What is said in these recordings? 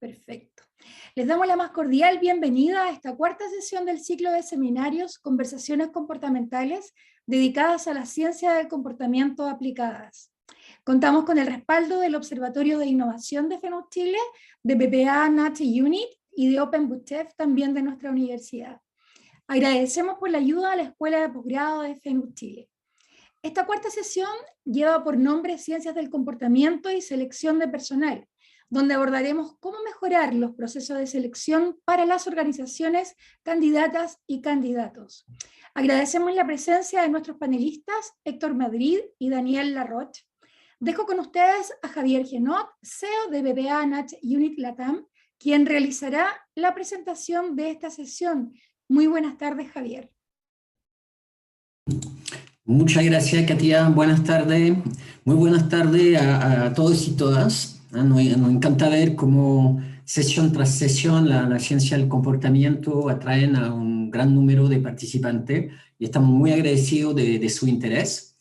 Perfecto. Les damos la más cordial bienvenida a esta cuarta sesión del ciclo de seminarios Conversaciones Comportamentales dedicadas a la ciencia del comportamiento aplicadas. Contamos con el respaldo del Observatorio de Innovación de FENUC Chile, de BPA NACHE Unit y de Open Book Chef también de nuestra universidad. Agradecemos por la ayuda a la Escuela de Posgrado de FENUC Chile. Esta cuarta sesión lleva por nombre Ciencias del Comportamiento y Selección de Personal, donde abordaremos cómo mejorar los procesos de selección para las organizaciones, candidatas y candidatos. Agradecemos la presencia de nuestros panelistas, Héctor Madrid y Daniel Larroche. Dejo con ustedes a Javier Genot, CEO de BPA NACHE Unit Latam, quien realizará la presentación de esta sesión. Muy buenas tardes, Javier. Muchas gracias, Katia. Buenas tardes. Muy buenas tardes a todos y todas. Nos encanta ver cómo sesión tras sesión la ciencia del comportamiento atraen a un gran número de participantes y estamos muy agradecidos de su interés.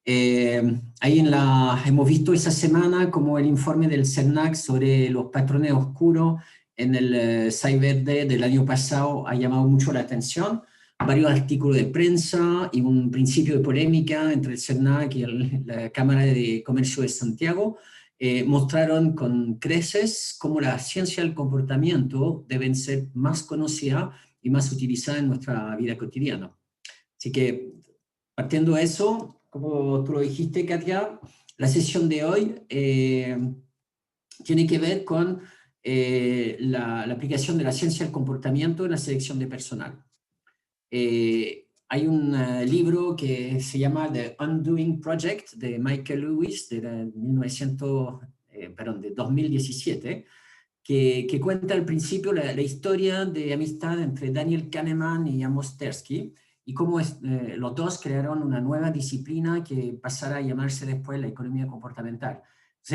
Hemos visto esa semana como el informe del CERNAC sobre los patrones oscuros en el Cyber Day del año pasado ha llamado mucho la atención. Varios artículos de prensa y un principio de polémica entre el CERNAC y la Cámara de Comercio de Santiago mostraron con creces cómo la ciencia del comportamiento deben ser más conocida y más utilizada en nuestra vida cotidiana. Así que, partiendo de eso, como tú lo dijiste, Katia, la sesión de hoy tiene que ver con la aplicación de la ciencia del comportamiento en la selección de personal. Hay un libro que se llama The Undoing Project de Michael Lewis de 2017 que cuenta al principio la historia de amistad entre Daniel Kahneman y Amos Tversky y cómo los dos crearon una nueva disciplina que pasará a llamarse después la economía comportamental.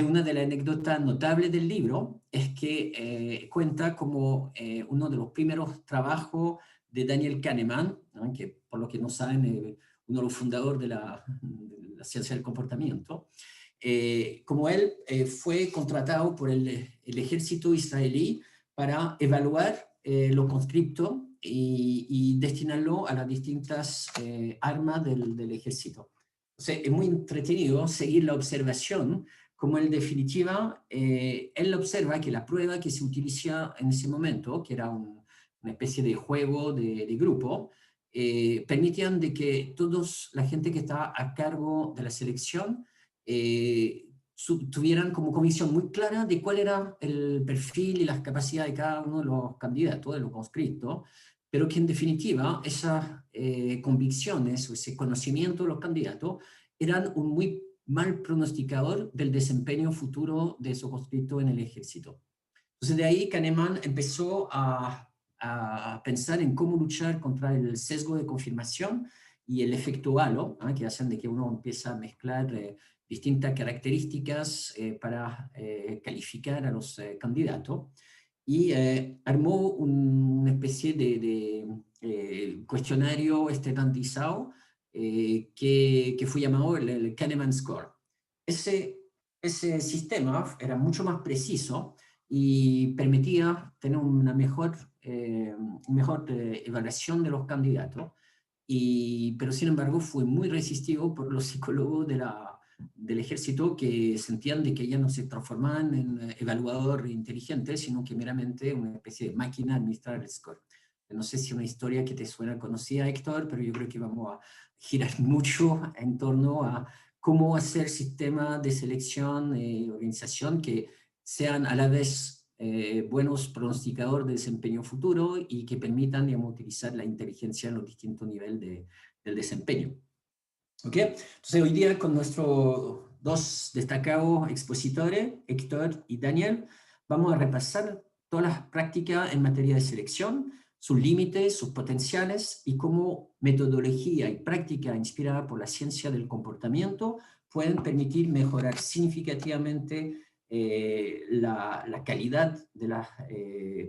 Una de las anécdotas notables del libro es que cuenta como uno de los primeros trabajos de Daniel Kahneman, ¿no? Que por lo que no saben, uno de los fundadores de la ciencia del comportamiento, como él fue contratado por el ejército israelí para evaluar los conscriptos y destinarlo a las distintas armas del ejército. Entonces, es muy entretenido seguir la observación, como en definitiva, él observa que la prueba que se utiliza en ese momento, que era una especie de juego de grupo, permitían de que la gente que estaba a cargo de la selección tuvieran como comisión muy clara de cuál era el perfil y las capacidades de cada uno de los candidatos, de los conscriptos, pero que en definitiva esas convicciones o ese conocimiento de los candidatos eran un muy mal pronosticador del desempeño futuro de esos conscriptos en el ejército. Entonces de ahí Kahneman empezó a pensar en cómo luchar contra el sesgo de confirmación y el efecto halo, ¿no? Que hacen de que uno empieza a mezclar distintas características para calificar a los candidatos, y armó una especie de cuestionario estandarizado que fue llamado el Kahneman Score. Ese sistema era mucho más preciso y permitía tener una mejor evaluación de los candidatos, pero sin embargo fue muy resistido por los psicólogos del ejército, que sentían de que ya no se transformaban en evaluador inteligente, sino que meramente una especie de máquina administrar el score. No sé si es una historia que te suena conocida, Héctor, pero yo creo que vamos a girar mucho en torno a cómo hacer sistemas de selección y organización que sean a la vez buenos pronosticadores de desempeño futuro y que permitan, digamos, utilizar la inteligencia en los distintos niveles del desempeño. ¿Ok? Entonces hoy día con nuestros dos destacados expositores, Héctor y Daniel, vamos a repasar todas las prácticas en materia de selección, sus límites, sus potenciales y cómo metodología y práctica inspirada por la ciencia del comportamiento pueden permitir mejorar significativamente la calidad de la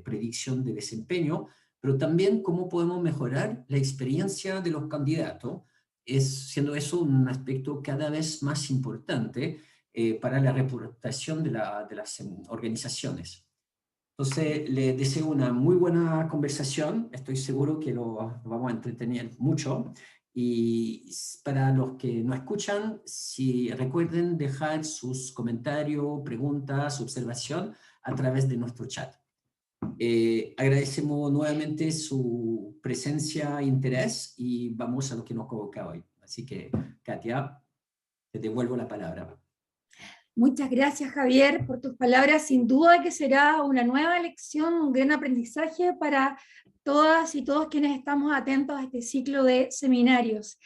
predicción de desempeño, pero también cómo podemos mejorar la experiencia de los candidatos, siendo eso un aspecto cada vez más importante para la reputación de las organizaciones. Entonces, les deseo una muy buena conversación. Estoy seguro que lo vamos a entretener mucho. Y para los que no escuchan, si recuerden dejar sus comentarios, preguntas, observación a través de nuestro chat. Agradecemos nuevamente su presencia e interés y vamos a lo que nos convoca hoy. Así que, Katia, te devuelvo la palabra. Muchas gracias, Javier, por tus palabras. Sin duda que será una nueva lección, un gran aprendizaje para todas y todos quienes estamos atentos a este ciclo de seminarios.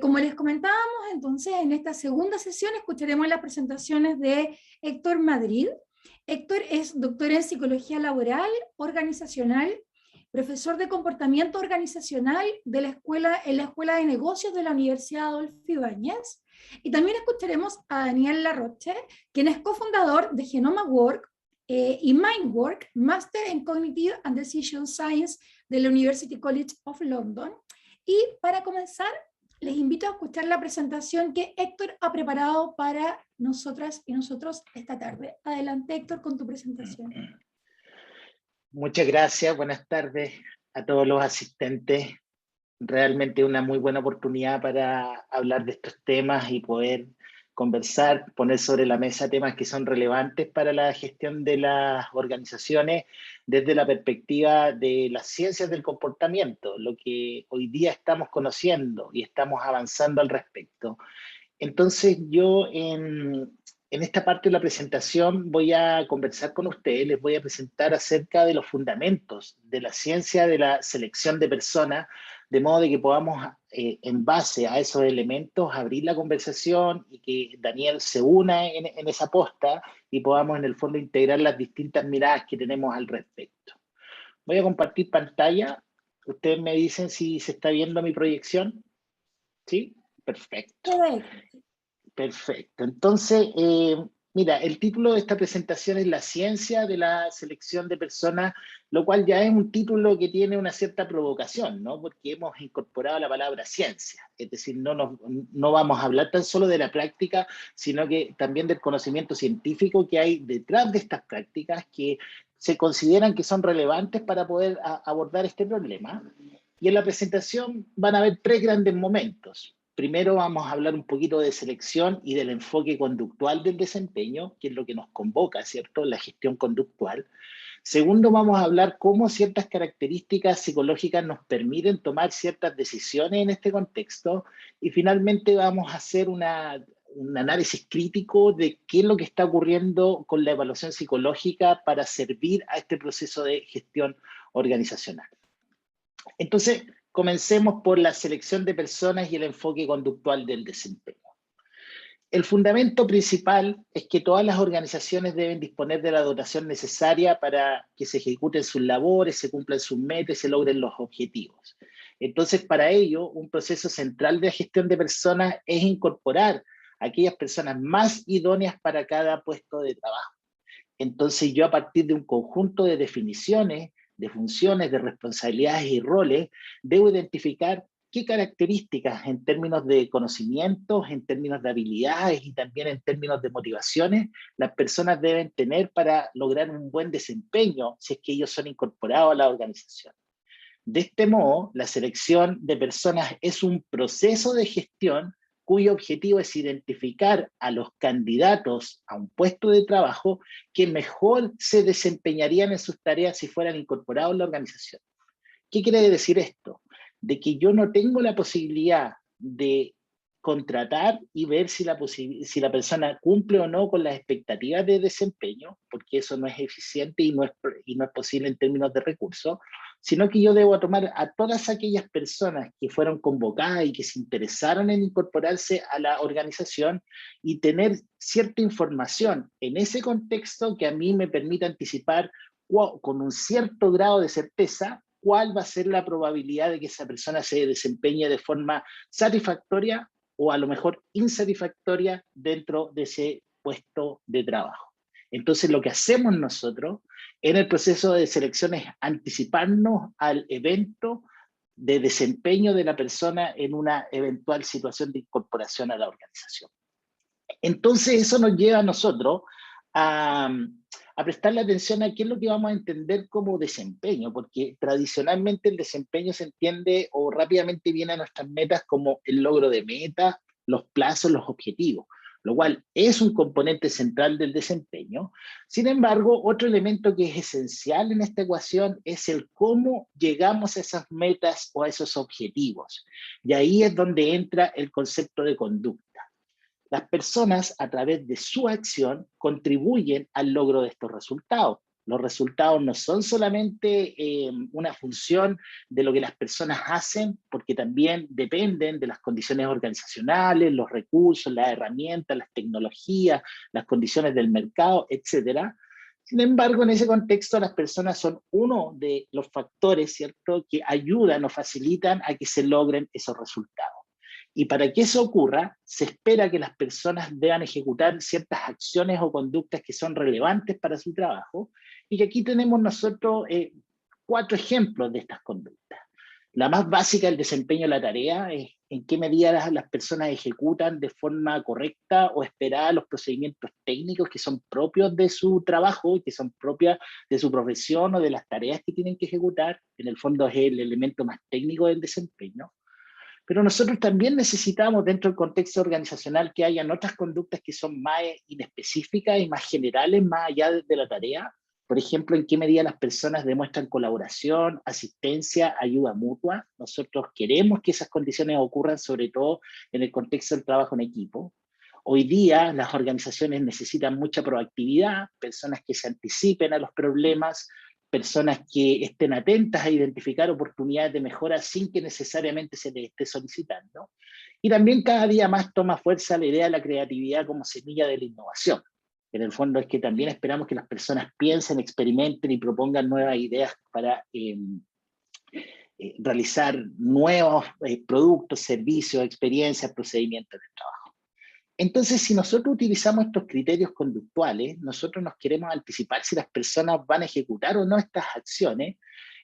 Como les comentábamos, entonces, en esta segunda sesión escucharemos las presentaciones de Héctor Madrid. Héctor es doctor en Psicología Laboral, Organizacional, profesor de Comportamiento Organizacional en la Escuela de Negocios de la Universidad Adolfo Ibáñez. Y también escucharemos a Daniel Larroche, quien es cofundador de Genoma Work y Mindwork, Master en Cognitive and Decision Science de la University College of London. Y para comenzar, les invito a escuchar la presentación que Héctor ha preparado para nosotras y nosotros esta tarde. Adelante, Héctor, con tu presentación. Muchas gracias, buenas tardes a todos los asistentes. Realmente una muy buena oportunidad para hablar de estos temas y poder conversar, poner sobre la mesa temas que son relevantes para la gestión de las organizaciones desde la perspectiva de las ciencias del comportamiento, lo que hoy día estamos conociendo y estamos avanzando al respecto. Entonces yo en esta parte de la presentación voy a conversar con ustedes, les voy a presentar acerca de los fundamentos de la ciencia de la selección de personas, de modo de que podamos, en base a esos elementos, abrir la conversación y que Daniel se una en esa posta y podamos en el fondo integrar las distintas miradas que tenemos al respecto. Voy a compartir pantalla. Ustedes me dicen si se está viendo mi proyección. ¿Sí? Perfecto. Perfecto. Entonces, mira, el título de esta presentación es La ciencia de la selección de personas, lo cual ya es un título que tiene una cierta provocación, ¿no? Porque hemos incorporado la palabra ciencia. Es decir, no vamos a hablar tan solo de la práctica, sino que también del conocimiento científico que hay detrás de estas prácticas que se consideran que son relevantes para poder abordar este problema. Y en la presentación van a haber tres grandes momentos. Primero vamos a hablar un poquito de selección y del enfoque conductual del desempeño, que es lo que nos convoca, ¿cierto? La gestión conductual. Segundo, vamos a hablar cómo ciertas características psicológicas nos permiten tomar ciertas decisiones en este contexto. Y finalmente vamos a hacer un análisis crítico de qué es lo que está ocurriendo con la evaluación psicológica para servir a este proceso de gestión organizacional. Entonces, comencemos por la selección de personas y el enfoque conductual del desempeño. El fundamento principal es que todas las organizaciones deben disponer de la dotación necesaria para que se ejecuten sus labores, se cumplan sus metas y se logren los objetivos. Entonces, para ello, un proceso central de la gestión de personas es incorporar a aquellas personas más idóneas para cada puesto de trabajo. Entonces, yo a partir de un conjunto de definiciones, de funciones, de responsabilidades y roles, debo identificar qué características en términos de conocimientos, en términos de habilidades y también en términos de motivaciones las personas deben tener para lograr un buen desempeño si es que ellos son incorporados a la organización. De este modo, la selección de personas es un proceso de gestión cuyo objetivo es identificar a los candidatos a un puesto de trabajo que mejor se desempeñarían en sus tareas si fueran incorporados a la organización. ¿Qué quiere decir esto? De que yo no tengo la posibilidad de contratar y ver si la persona cumple o no con las expectativas de desempeño, porque eso no es eficiente y no es posible en términos de recursos, sino que yo debo tomar a todas aquellas personas que fueron convocadas y que se interesaron en incorporarse a la organización y tener cierta información en ese contexto que a mí me permita anticipar con un cierto grado de certeza cuál va a ser la probabilidad de que esa persona se desempeñe de forma satisfactoria o a lo mejor insatisfactoria dentro de ese puesto de trabajo. Entonces lo que hacemos nosotros en el proceso de selección es anticiparnos al evento de desempeño de la persona en una eventual situación de incorporación a la organización. Entonces eso nos lleva a nosotros a a prestarle atención a qué es lo que vamos a entender como desempeño, porque tradicionalmente el desempeño se entiende o rápidamente viene a nuestras metas como el logro de metas, los plazos, los objetivos, lo cual es un componente central del desempeño. Sin embargo, otro elemento que es esencial en esta ecuación es el cómo llegamos a esas metas o a esos objetivos. Y ahí es donde entra el concepto de conducta. Las personas, a través de su acción, contribuyen al logro de estos resultados. Los resultados no son solamente una función de lo que las personas hacen, porque también dependen de las condiciones organizacionales, los recursos, las herramientas, las tecnologías, las condiciones del mercado, etc. Sin embargo, en ese contexto, las personas son uno de los factores, ¿cierto?, que ayudan o facilitan a que se logren esos resultados. Y para que eso ocurra, se espera que las personas deban ejecutar ciertas acciones o conductas que son relevantes para su trabajo, y que aquí tenemos nosotros 4 ejemplos de estas conductas. La más básica, el desempeño de la tarea, es en qué medida las personas ejecutan de forma correcta o esperada los procedimientos técnicos que son propios de su trabajo y que son propias de su profesión o de las tareas que tienen que ejecutar. En el fondo es el elemento más técnico del desempeño. Pero nosotros también necesitamos, dentro del contexto organizacional, que hayan otras conductas que son más inespecíficas y más generales, más allá de la tarea. Por ejemplo, en qué medida las personas demuestran colaboración, asistencia, ayuda mutua. Nosotros queremos que esas condiciones ocurran, sobre todo en el contexto del trabajo en equipo. Hoy día las organizaciones necesitan mucha proactividad, personas que se anticipen a los problemas, personas que estén atentas a identificar oportunidades de mejora sin que necesariamente se les esté solicitando. Y también cada día más toma fuerza la idea de la creatividad como semilla de la innovación. En el fondo es que también esperamos que las personas piensen, experimenten y propongan nuevas ideas para realizar nuevos productos, servicios, experiencias, procedimientos de trabajo. Entonces, si nosotros utilizamos estos criterios conductuales, nosotros nos queremos anticipar si las personas van a ejecutar o no estas acciones.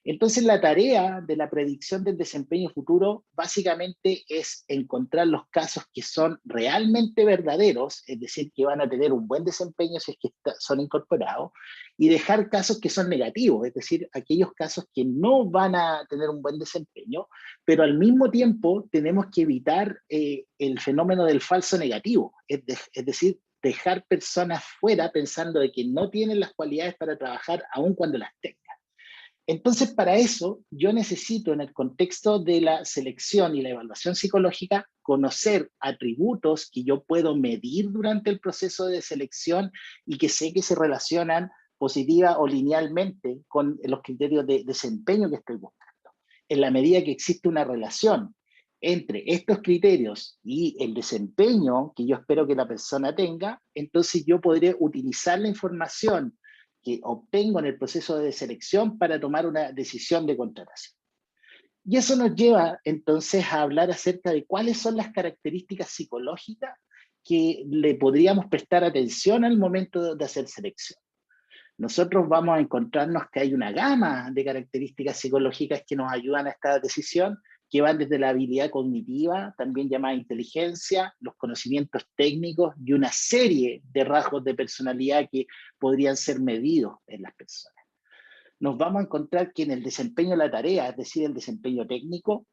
Entonces, la tarea de la predicción del desempeño futuro básicamente es encontrar los casos que son realmente verdaderos, es decir, que van a tener un buen desempeño si es que son incorporados, y dejar casos que son negativos, es decir, aquellos casos que no van a tener un buen desempeño, pero al mismo tiempo tenemos que evitar el fenómeno del falso negativo, es decir, dejar personas fuera pensando de que no tienen las cualidades para trabajar aun cuando las tengan. Entonces, para eso, yo necesito, en el contexto de la selección y la evaluación psicológica, conocer atributos que yo puedo medir durante el proceso de selección y que sé que se relacionan positiva o linealmente con los criterios de desempeño que estoy buscando. En la medida que existe una relación entre estos criterios y el desempeño que yo espero que la persona tenga, entonces yo podré utilizar la información que obtengo en el proceso de selección para tomar una decisión de contratación. Y eso nos lleva entonces a hablar acerca de cuáles son las características psicológicas que le podríamos prestar atención al momento de hacer selección. Nosotros vamos a encontrarnos que hay una gama de características psicológicas que nos ayudan a esta decisión, que van desde la habilidad cognitiva, también llamada inteligencia, los conocimientos técnicos y una serie de rasgos de personalidad que podrían ser medidos en las personas. Nos vamos a encontrar que en el desempeño de la tarea, es decir, el desempeño técnico,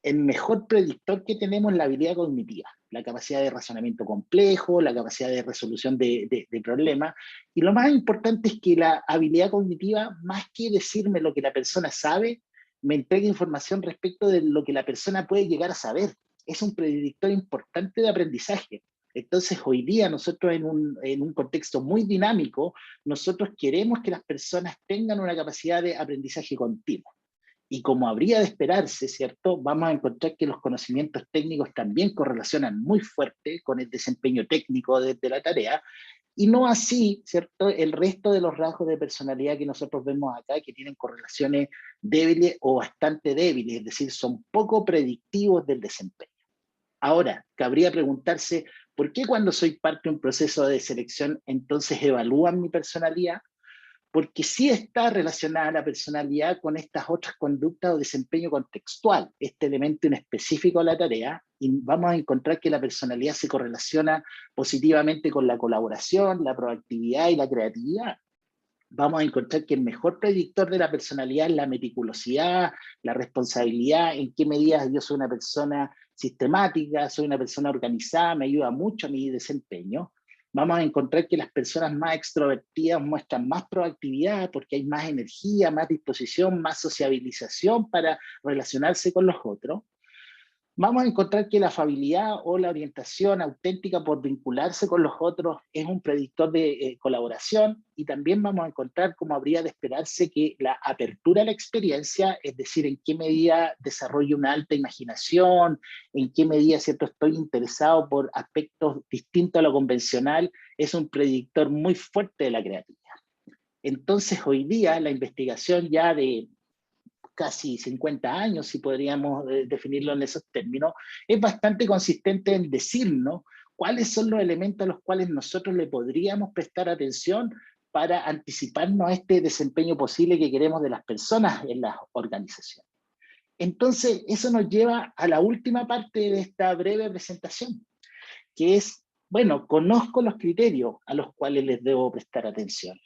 el mejor predictor que tenemos es la habilidad cognitiva, la capacidad de razonamiento complejo, la capacidad de resolución de problemas, y lo más importante es que la habilidad cognitiva, más que decirme lo que la persona sabe, me entrega información respecto de lo que la persona puede llegar a saber. Es un predictor importante de aprendizaje. Entonces, hoy día nosotros en un contexto muy dinámico, nosotros queremos que las personas tengan una capacidad de aprendizaje continuo. Y como habría de esperarse, ¿cierto? Vamos a encontrar que los conocimientos técnicos también correlacionan muy fuerte con el desempeño técnico de la tarea, y no así, ¿cierto?, el resto de los rasgos de personalidad que nosotros vemos acá, que tienen correlaciones débiles o bastante débiles, es decir, son poco predictivos del desempeño. Ahora, cabría preguntarse, ¿por qué cuando soy parte de un proceso de selección, entonces evalúan mi personalidad? Porque sí está relacionada la personalidad con estas otras conductas o desempeño contextual, este elemento inespecífico de la tarea, y vamos a encontrar que la personalidad se correlaciona positivamente con la colaboración, la proactividad y la creatividad. vamos a encontrar que el mejor predictor de la personalidad es la meticulosidad, la responsabilidad, en qué medida yo soy una persona sistemática, soy una persona organizada, me ayuda mucho a mi desempeño. Vamos a encontrar que las personas más extrovertidas muestran más proactividad porque hay más energía, más disposición, más sociabilización para relacionarse con los otros. Vamos a encontrar que la afabilidad o la orientación auténtica por vincularse con los otros es un predictor de colaboración, y también vamos a encontrar, como habría de esperarse, que la apertura a la experiencia, es decir, en qué medida desarrollo una alta imaginación, en qué medida, ¿cierto?, estoy interesado por aspectos distintos a lo convencional, es un predictor muy fuerte de la creatividad. Entonces, hoy día la investigación ya de casi 50 años, si podríamos definirlo en esos términos, es bastante consistente en decirnos cuáles son los elementos a los cuales nosotros le podríamos prestar atención para anticiparnos a este desempeño posible que queremos de las personas en las organizaciones. Entonces, eso nos lleva a la última parte de esta breve presentación, que es, bueno, conozco los criterios a los cuales les debo prestar atención.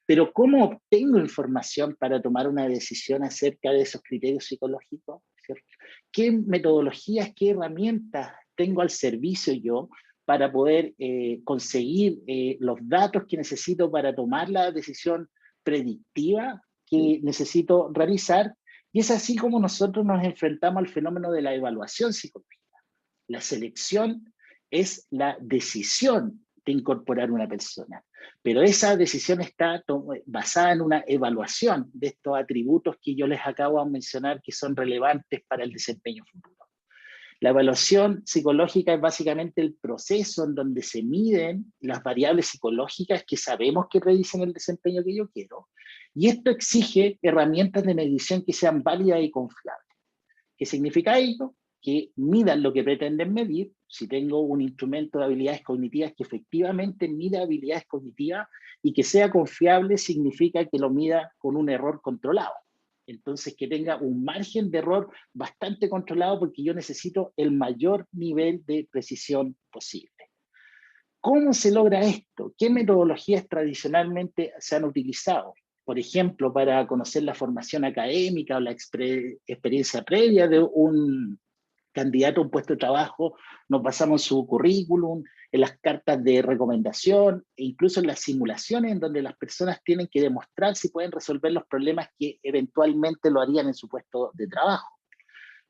Pero ¿cómo obtengo información para tomar una decisión acerca de esos criterios psicológicos? ¿Cierto? ¿Qué metodologías, qué herramientas tengo al servicio yo para poder conseguir los datos que necesito para tomar la decisión predictiva que necesito realizar? Y es así como nosotros nos enfrentamos al fenómeno de la evaluación psicológica. La selección es la decisión de incorporar una persona, pero esa decisión está basada en una evaluación de estos atributos que yo les acabo de mencionar que son relevantes para el desempeño futuro. La evaluación psicológica es básicamente el proceso en donde se miden las variables psicológicas que sabemos que predicen el desempeño que yo quiero, y esto exige herramientas de medición que sean válidas y confiables. ¿Qué significa ello? Que midan lo que pretenden medir. Si tengo un instrumento de habilidades cognitivas que efectivamente mida habilidades cognitivas y que sea confiable, significa que lo mida con un error controlado. Entonces, que tenga un margen de error bastante controlado, porque yo necesito el mayor nivel de precisión posible. ¿Cómo se logra esto? ¿Qué metodologías tradicionalmente se han utilizado? Por ejemplo, para conocer la formación académica o la experiencia previa de un candidato a un puesto de trabajo, nos basamos en su currículum, en las cartas de recomendación e incluso en las simulaciones en donde las personas tienen que demostrar si pueden resolver los problemas que eventualmente lo harían en su puesto de trabajo.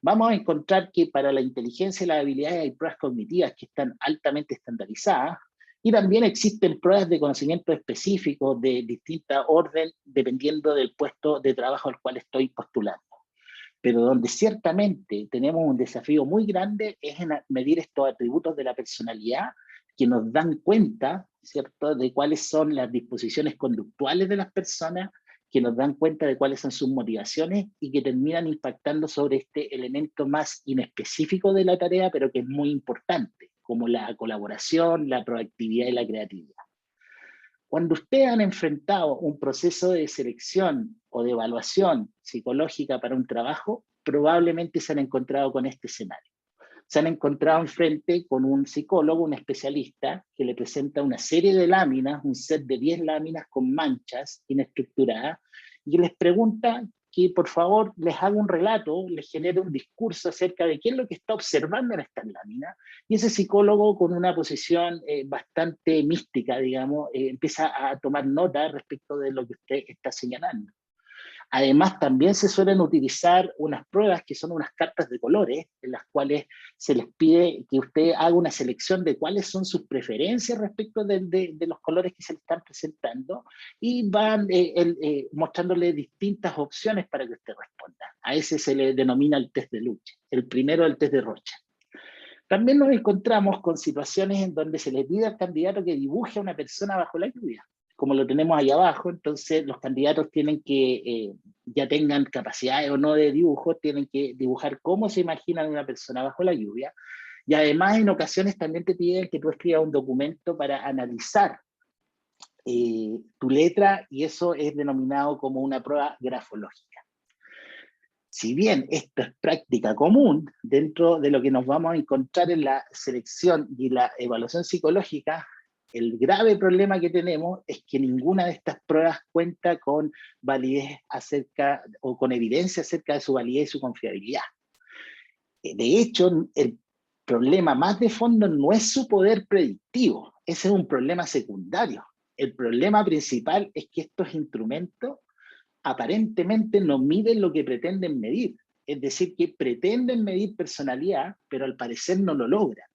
Vamos a encontrar que para la inteligencia y las habilidades hay pruebas cognitivas que están altamente estandarizadas, y también existen pruebas de conocimiento específicos de distinta orden dependiendo del puesto de trabajo al cual estoy postulando. Pero donde ciertamente tenemos un desafío muy grande es en medir estos atributos de la personalidad que nos dan cuenta, ¿cierto?, de cuáles son las disposiciones conductuales de las personas, que nos dan cuenta de cuáles son sus motivaciones y que terminan impactando sobre este elemento más inespecífico de la tarea, pero que es muy importante, como la colaboración, la proactividad y la creatividad. Cuando ustedes han enfrentado un proceso de selección o de evaluación psicológica para un trabajo, probablemente se han encontrado con este escenario. Se han encontrado enfrente con un psicólogo, un especialista, que le presenta una serie de láminas, un set de 10 láminas con manchas inestructuradas, y les pregunta que por favor les haga un relato, les genere un discurso acerca de qué es lo que está observando en estas láminas, y ese psicólogo, con una posición bastante mística, digamos, empieza a tomar nota respecto de lo que usted está señalando. Además, también se suelen utilizar unas pruebas que son unas cartas de colores, en las cuales se les pide que usted haga una selección de cuáles son sus preferencias respecto de los colores que se le están presentando, y van mostrándole distintas opciones para que usted responda. A ese se le denomina el test de Luche, el primero el test de Rocha. También nos encontramos con situaciones en donde se le pide al candidato que dibuje a una persona bajo la lluvia. Como lo tenemos ahí abajo, entonces los candidatos tienen que, ya tengan capacidades o no de dibujo, tienen que dibujar cómo se imaginan una persona bajo la lluvia, y además en ocasiones también te piden que tú escribas un documento para analizar tu letra, y eso es denominado como una prueba grafológica. Si bien esto es práctica común dentro de lo que nos vamos a encontrar en la selección y la evaluación psicológica, El grave problema que tenemos es que ninguna de estas pruebas cuenta con validez acerca, o con evidencia acerca de su validez y su confiabilidad. De hecho, el problema más de fondo no es su poder predictivo, ese es un problema secundario. El problema principal es que estos instrumentos aparentemente no miden lo que pretenden medir. Es decir, que pretenden medir personalidad, pero al parecer no lo logran.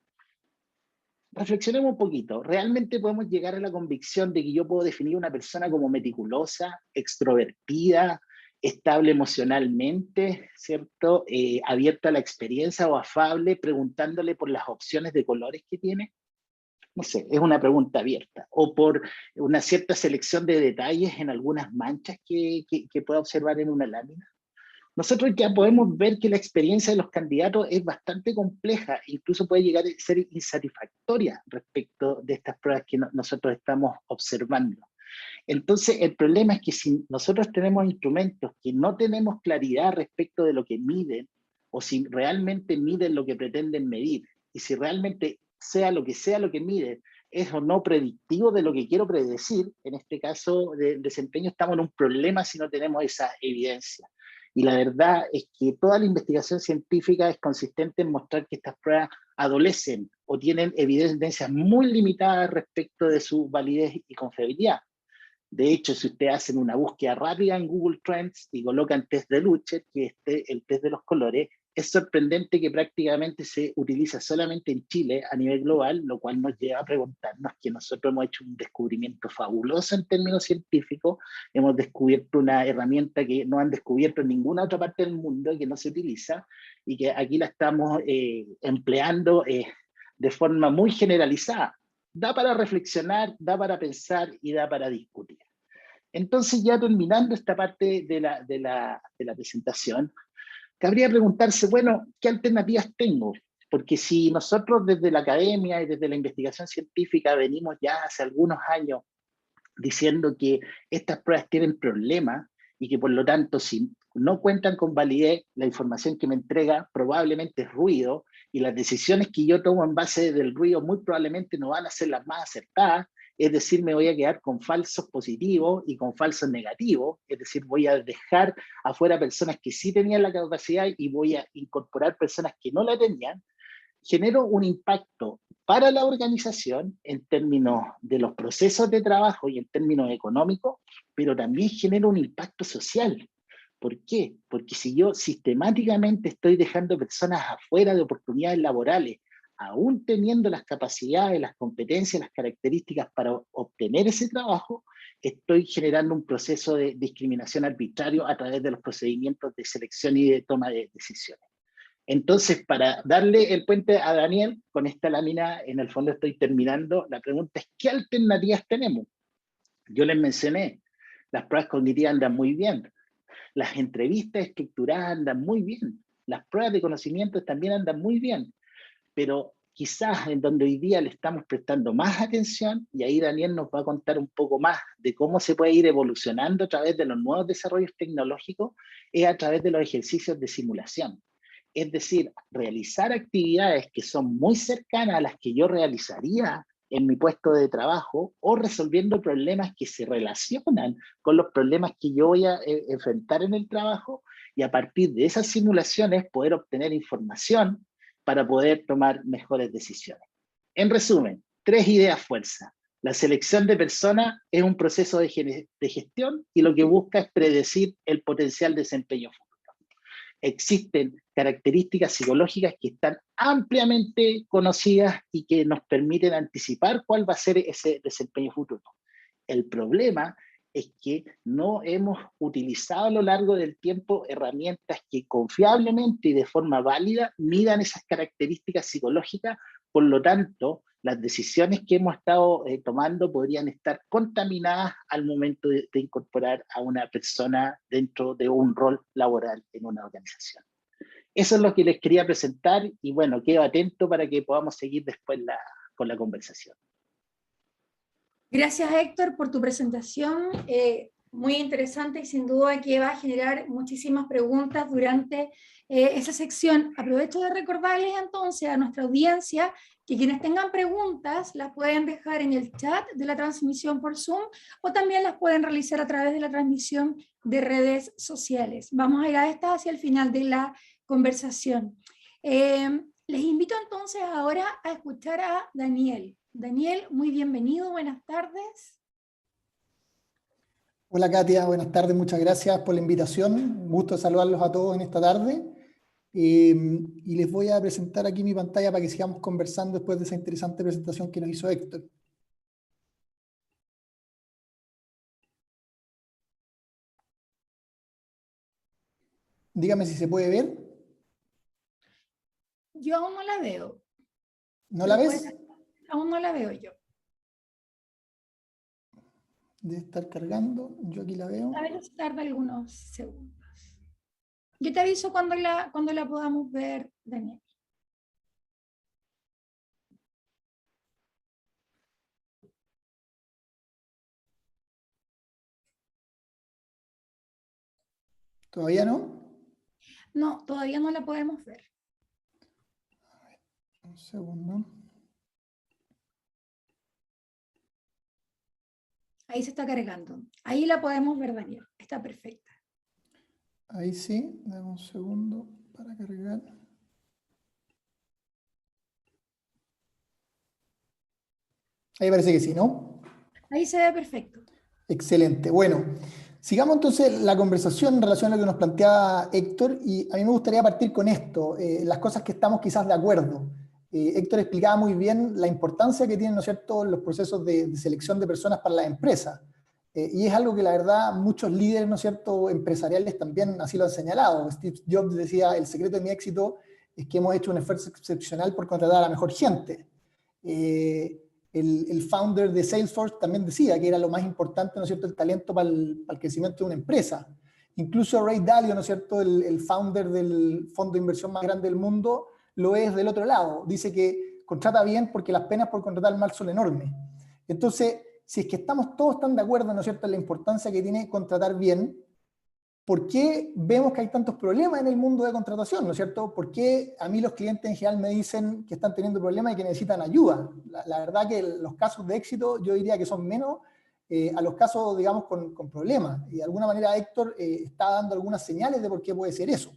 Reflexionemos un poquito. ¿Realmente podemos llegar a la convicción de que yo puedo definir a una persona como meticulosa, extrovertida, estable emocionalmente, ¿cierto? Abierta a la experiencia o afable, preguntándole por las opciones de colores que tiene? No sé, es una pregunta abierta. O por una cierta selección de detalles en algunas manchas que pueda observar en una lámina. Nosotros ya podemos ver que la experiencia de los candidatos es bastante compleja, incluso puede llegar a ser insatisfactoria respecto de estas pruebas que nosotros estamos observando. Entonces, el problema es que si nosotros tenemos instrumentos que no tenemos claridad respecto de lo que miden, o si realmente miden lo que pretenden medir, y si realmente sea lo que miden, es o no predictivo de lo que quiero predecir, en este caso del desempeño, estamos en un problema si no tenemos esa evidencia. Y la verdad es que toda la investigación científica es consistente en mostrar que estas pruebas adolecen o tienen evidencias muy limitadas respecto de su validez y confiabilidad. De hecho, si ustedes hacen una búsqueda rápida en Google Trends y colocan test de Lucher, que es el test de los colores, es sorprendente que prácticamente se utiliza solamente en Chile a nivel global, lo cual nos lleva a preguntarnos que nosotros hemos hecho un descubrimiento fabuloso en términos científicos, hemos descubierto una herramienta que no han descubierto en ninguna otra parte del mundo y que no se utiliza, y que aquí la estamos empleando de forma muy generalizada. Da para reflexionar, da para pensar y da para discutir. Entonces, ya terminando esta parte de la presentación, cabría preguntarse, bueno, ¿qué alternativas tengo? Porque si nosotros desde la academia y desde la investigación científica venimos ya hace algunos años diciendo que estas pruebas tienen problemas y que por lo tanto si no cuentan con validez, la información que me entrega probablemente es ruido y las decisiones que yo tomo en base del ruido muy probablemente no van a ser las más acertadas, es decir, me voy a quedar con falsos positivos y con falsos negativos, es decir, voy a dejar afuera personas que sí tenían la capacidad y voy a incorporar personas que no la tenían, genero un impacto para la organización en términos de los procesos de trabajo y en términos económicos, pero también genero un impacto social. ¿Por qué? Porque si yo sistemáticamente estoy dejando personas afuera de oportunidades laborales, aún teniendo las capacidades, las competencias, las características para obtener ese trabajo, estoy generando un proceso de discriminación arbitrario a través de los procedimientos de selección y de toma de decisiones. Entonces, para darle el puente a Daniel, con esta lámina, en el fondo estoy terminando, la pregunta es, ¿qué alternativas tenemos? Yo les mencioné, las pruebas cognitivas andan muy bien, las entrevistas estructuradas andan muy bien, las pruebas de conocimientos también andan muy bien, pero quizás en donde hoy día le estamos prestando más atención, y ahí Daniel nos va a contar un poco más de cómo se puede ir evolucionando a través de los nuevos desarrollos tecnológicos, es a través de los ejercicios de simulación. Es decir, realizar actividades que son muy cercanas a las que yo realizaría en mi puesto de trabajo o resolviendo problemas que se relacionan con los problemas que yo voy a enfrentar en el trabajo y a partir de esas simulaciones poder obtener información para poder tomar mejores decisiones. En resumen, 3 ideas fuerza. La selección de personas es un proceso de gestión y lo que busca es predecir el potencial desempeño futuro. Existen características psicológicas que están ampliamente conocidas y que nos permiten anticipar cuál va a ser ese desempeño futuro. El problema es que no hemos utilizado a lo largo del tiempo herramientas que confiablemente y de forma válida midan esas características psicológicas, por lo tanto, las decisiones que hemos estado tomando podrían estar contaminadas al momento de incorporar a una persona dentro de un rol laboral en una organización. Eso es lo que les quería presentar y bueno, quedo atento para que podamos seguir después con la conversación. Gracias, Héctor, por tu presentación. muy interesante y sin duda que va a generar muchísimas preguntas durante esa sección. Aprovecho de recordarles entonces a nuestra audiencia que quienes tengan preguntas las pueden dejar en el chat de la transmisión por Zoom o también las pueden realizar a través de la transmisión de redes sociales. Vamos a ir a estas hacia el final de la conversación. Les invito entonces ahora a escuchar a Daniel. Daniel, muy bienvenido, buenas tardes. Hola Katia, buenas tardes, muchas gracias por la invitación. Un gusto saludarlos a todos en esta tarde. Y les voy a presentar aquí mi pantalla para que sigamos conversando después de esa interesante presentación que nos hizo Héctor. Dígame si se puede ver. Yo aún no la veo. ¿No la ves? Aún no la veo yo. Debe estar cargando. Yo aquí la veo. A ver si tarda algunos segundos. Yo te aviso cuando la podamos ver, Daniel. ¿Todavía no? No, todavía no la podemos ver. Un segundo. Ahí se está cargando. Ahí la podemos ver, Daniel. Está perfecta. Ahí sí, dame un segundo para cargar. Ahí parece que sí, ¿no? Ahí se ve perfecto. Excelente. Bueno, sigamos entonces la conversación en relación a lo que nos planteaba Héctor, y a mí me gustaría partir con esto, las cosas que estamos quizás de acuerdo. Héctor explicaba muy bien la importancia que tienen, ¿no es cierto?, los procesos de selección de personas para las empresas. Y es algo que la verdad muchos líderes, ¿no es cierto?, empresariales también así lo han señalado. Steve Jobs decía, el secreto de mi éxito es que hemos hecho un esfuerzo excepcional por contratar a la mejor gente. El founder de Salesforce también decía que era lo más importante, ¿no es cierto?, el talento para el crecimiento de una empresa. Incluso Ray Dalio, ¿no es cierto?, el founder del fondo de inversión más grande del mundo, lo es del otro lado. Dice que contrata bien porque las penas por contratar mal son enormes. Entonces, si es que todos están de acuerdo, ¿no es cierto?, en la importancia que tiene contratar bien, ¿por qué vemos que hay tantos problemas en el mundo de contratación, ¿no es cierto? ¿Por qué a mí los clientes en general me dicen que están teniendo problemas y que necesitan ayuda? La verdad que los casos de éxito yo diría que son menos a los casos, digamos, con problemas. Y de alguna manera Héctor está dando algunas señales de por qué puede ser eso.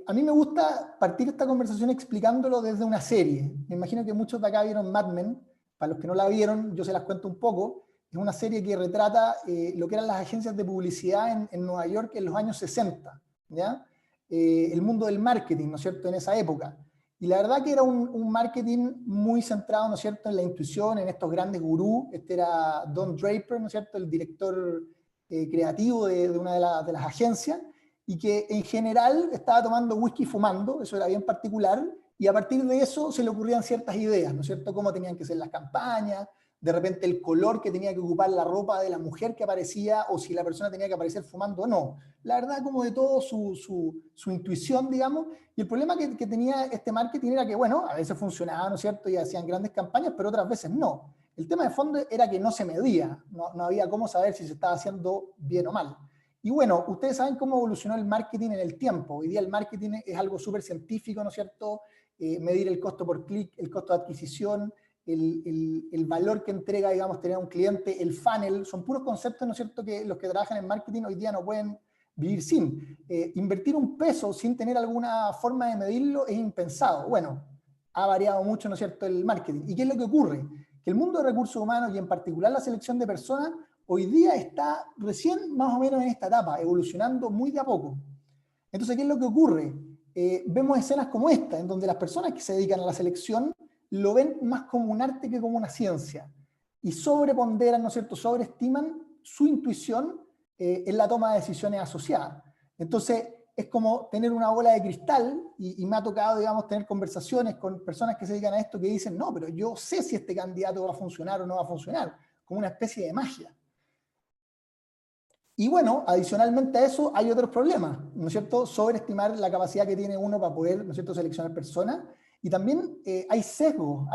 A mí me gusta partir esta conversación explicándolo desde una serie. Me imagino que muchos de acá vieron Mad Men. Para los que no la vieron, yo se las cuento un poco. Es una serie que retrata lo que eran las agencias de publicidad en Nueva York en los años 60, ¿ya? El mundo del marketing, ¿no es cierto?, en esa época. Y la verdad que era un marketing muy centrado, ¿no es cierto?, en la intuición, en estos grandes gurús. Este era Don Draper, ¿no es cierto?, el director creativo de una de las agencias, y que en general estaba tomando whisky fumando, eso era bien particular, y a partir de eso se le ocurrían ciertas ideas, ¿no es cierto?, cómo tenían que ser las campañas, de repente el color que tenía que ocupar la ropa de la mujer que aparecía, o si la persona tenía que aparecer fumando o no. La verdad, como de todo su intuición, digamos, y el problema que tenía este marketing era que, bueno, a veces funcionaba, ¿no es cierto?, y hacían grandes campañas, pero otras veces no. El tema de fondo era que no se medía, no había cómo saber si se estaba haciendo bien o mal. Y bueno, ustedes saben cómo evolucionó el marketing en el tiempo. Hoy día el marketing es algo súper científico, ¿no es cierto? Medir el costo por clic, el costo de adquisición, el valor que entrega, digamos, tener a un cliente, el funnel, son puros conceptos, ¿no es cierto?, que los que trabajan en marketing hoy día no pueden vivir sin. Invertir un peso sin tener alguna forma de medirlo es impensado. Bueno, ha variado mucho, ¿no es cierto?, el marketing. ¿Y qué es lo que ocurre? Que el mundo de recursos humanos y en particular la selección de personas hoy día está recién más o menos en esta etapa, evolucionando muy de a poco. Entonces, ¿qué es lo que ocurre? Vemos escenas como esta, en donde las personas que se dedican a la selección lo ven más como un arte que como una ciencia, y sobreponderan, ¿no es cierto?, sobreestiman su intuición en la toma de decisiones asociadas. Entonces, es como tener una bola de cristal, y me ha tocado, digamos, tener conversaciones con personas que se dedican a esto que dicen, no, pero yo sé si este candidato va a funcionar o no va a funcionar, como una especie de magia. Y bueno, adicionalmente a eso hay otros problemas, ¿no es cierto? Sobreestimar la capacidad que tiene uno para poder, ¿no es cierto?, seleccionar personas, Y también hay sesgo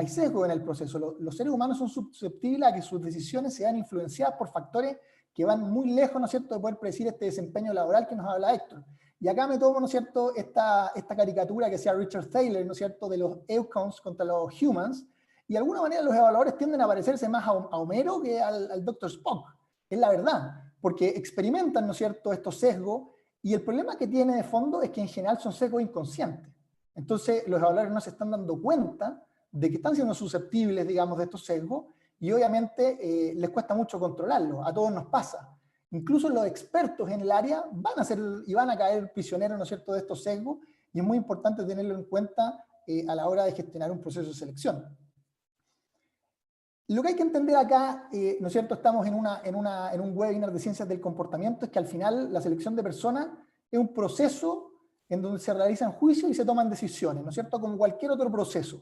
en el proceso. Los seres humanos son susceptibles a que sus decisiones sean influenciadas por factores que van muy lejos, ¿no es cierto?, de poder predecir este desempeño laboral que nos habla Héctor. Y acá me tomo, ¿no es cierto?, esta caricatura que hacía Richard Thaler, ¿no es cierto?, de los Eucons contra los Humans, y de alguna manera los evaluadores tienden a parecerse más a Homero que al Dr. Spock. Es la verdad, porque experimentan, ¿no es cierto?, estos sesgos, y el problema que tiene de fondo es que en general son sesgos inconscientes. Entonces los evaluadores no se están dando cuenta de que están siendo susceptibles, digamos, de estos sesgos, y obviamente les cuesta mucho controlarlos. A todos nos pasa. Incluso los expertos en el área van a caer prisioneros, ¿no es cierto?, de estos sesgos, y es muy importante tenerlo en cuenta a la hora de gestionar un proceso de selección. Lo que hay que entender acá, ¿no es cierto?, estamos en un webinar de ciencias del comportamiento, es que al final la selección de personas es un proceso en donde se realizan juicios y se toman decisiones, ¿no es cierto?, como cualquier otro proceso,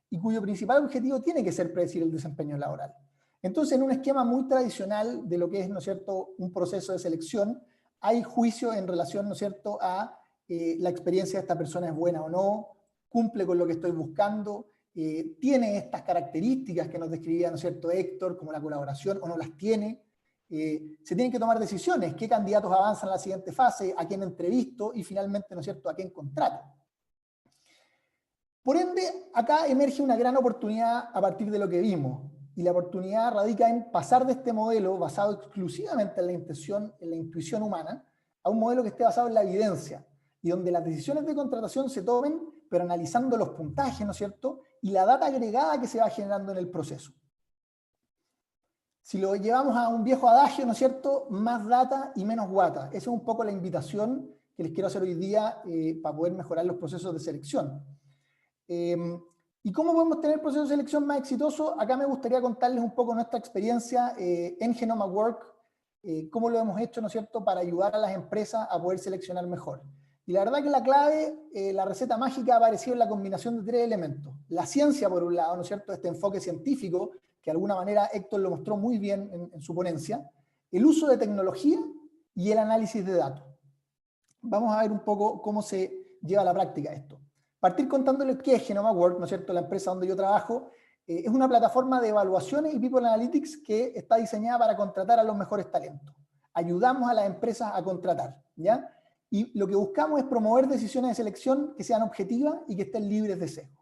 y cuyo principal objetivo tiene que ser predecir el desempeño laboral. Entonces, en un esquema muy tradicional de lo que es, ¿no es cierto?, un proceso de selección, hay juicio en relación, ¿no es cierto?, a la experiencia de esta persona es buena o no, cumple con lo que estoy buscando, tiene estas características que nos describía, ¿no es cierto?, Héctor, como la colaboración, o no las tiene. Se tienen que tomar decisiones, qué candidatos avanzan a la siguiente fase, a quién entrevisto y finalmente, ¿no es cierto?, a quién contrato. Por ende, acá emerge una gran oportunidad a partir de lo que vimos, y la oportunidad radica en pasar de este modelo basado exclusivamente en la intuición humana a un modelo que esté basado en la evidencia, y donde las decisiones de contratación se tomen, pero analizando los puntajes, ¿no es cierto?, y la data agregada que se va generando en el proceso. Si lo llevamos a un viejo adagio, ¿no es cierto?, más data y menos guata. Esa es un poco la invitación que les quiero hacer hoy día para poder mejorar los procesos de selección. ¿Y cómo podemos tener procesos de selección más exitosos? Acá me gustaría contarles un poco nuestra experiencia en Genoma Work, cómo lo hemos hecho, ¿no es cierto?, para ayudar a las empresas a poder seleccionar mejor. Y la verdad que la clave, la receta mágica ha aparecido en la combinación de 3 elementos. La ciencia, por un lado, ¿no es cierto?, este enfoque científico, que de alguna manera Héctor lo mostró muy bien en su ponencia, el uso de tecnología y el análisis de datos. Vamos a ver un poco cómo se lleva a la práctica esto. Partir contándoles qué es Genoma Work, ¿no es cierto?, la empresa donde yo trabajo. Es una plataforma de evaluaciones y People Analytics que está diseñada para contratar a los mejores talentos. Ayudamos a las empresas a contratar, ¿ya? Y lo que buscamos es promover decisiones de selección que sean objetivas y que estén libres de sesgo.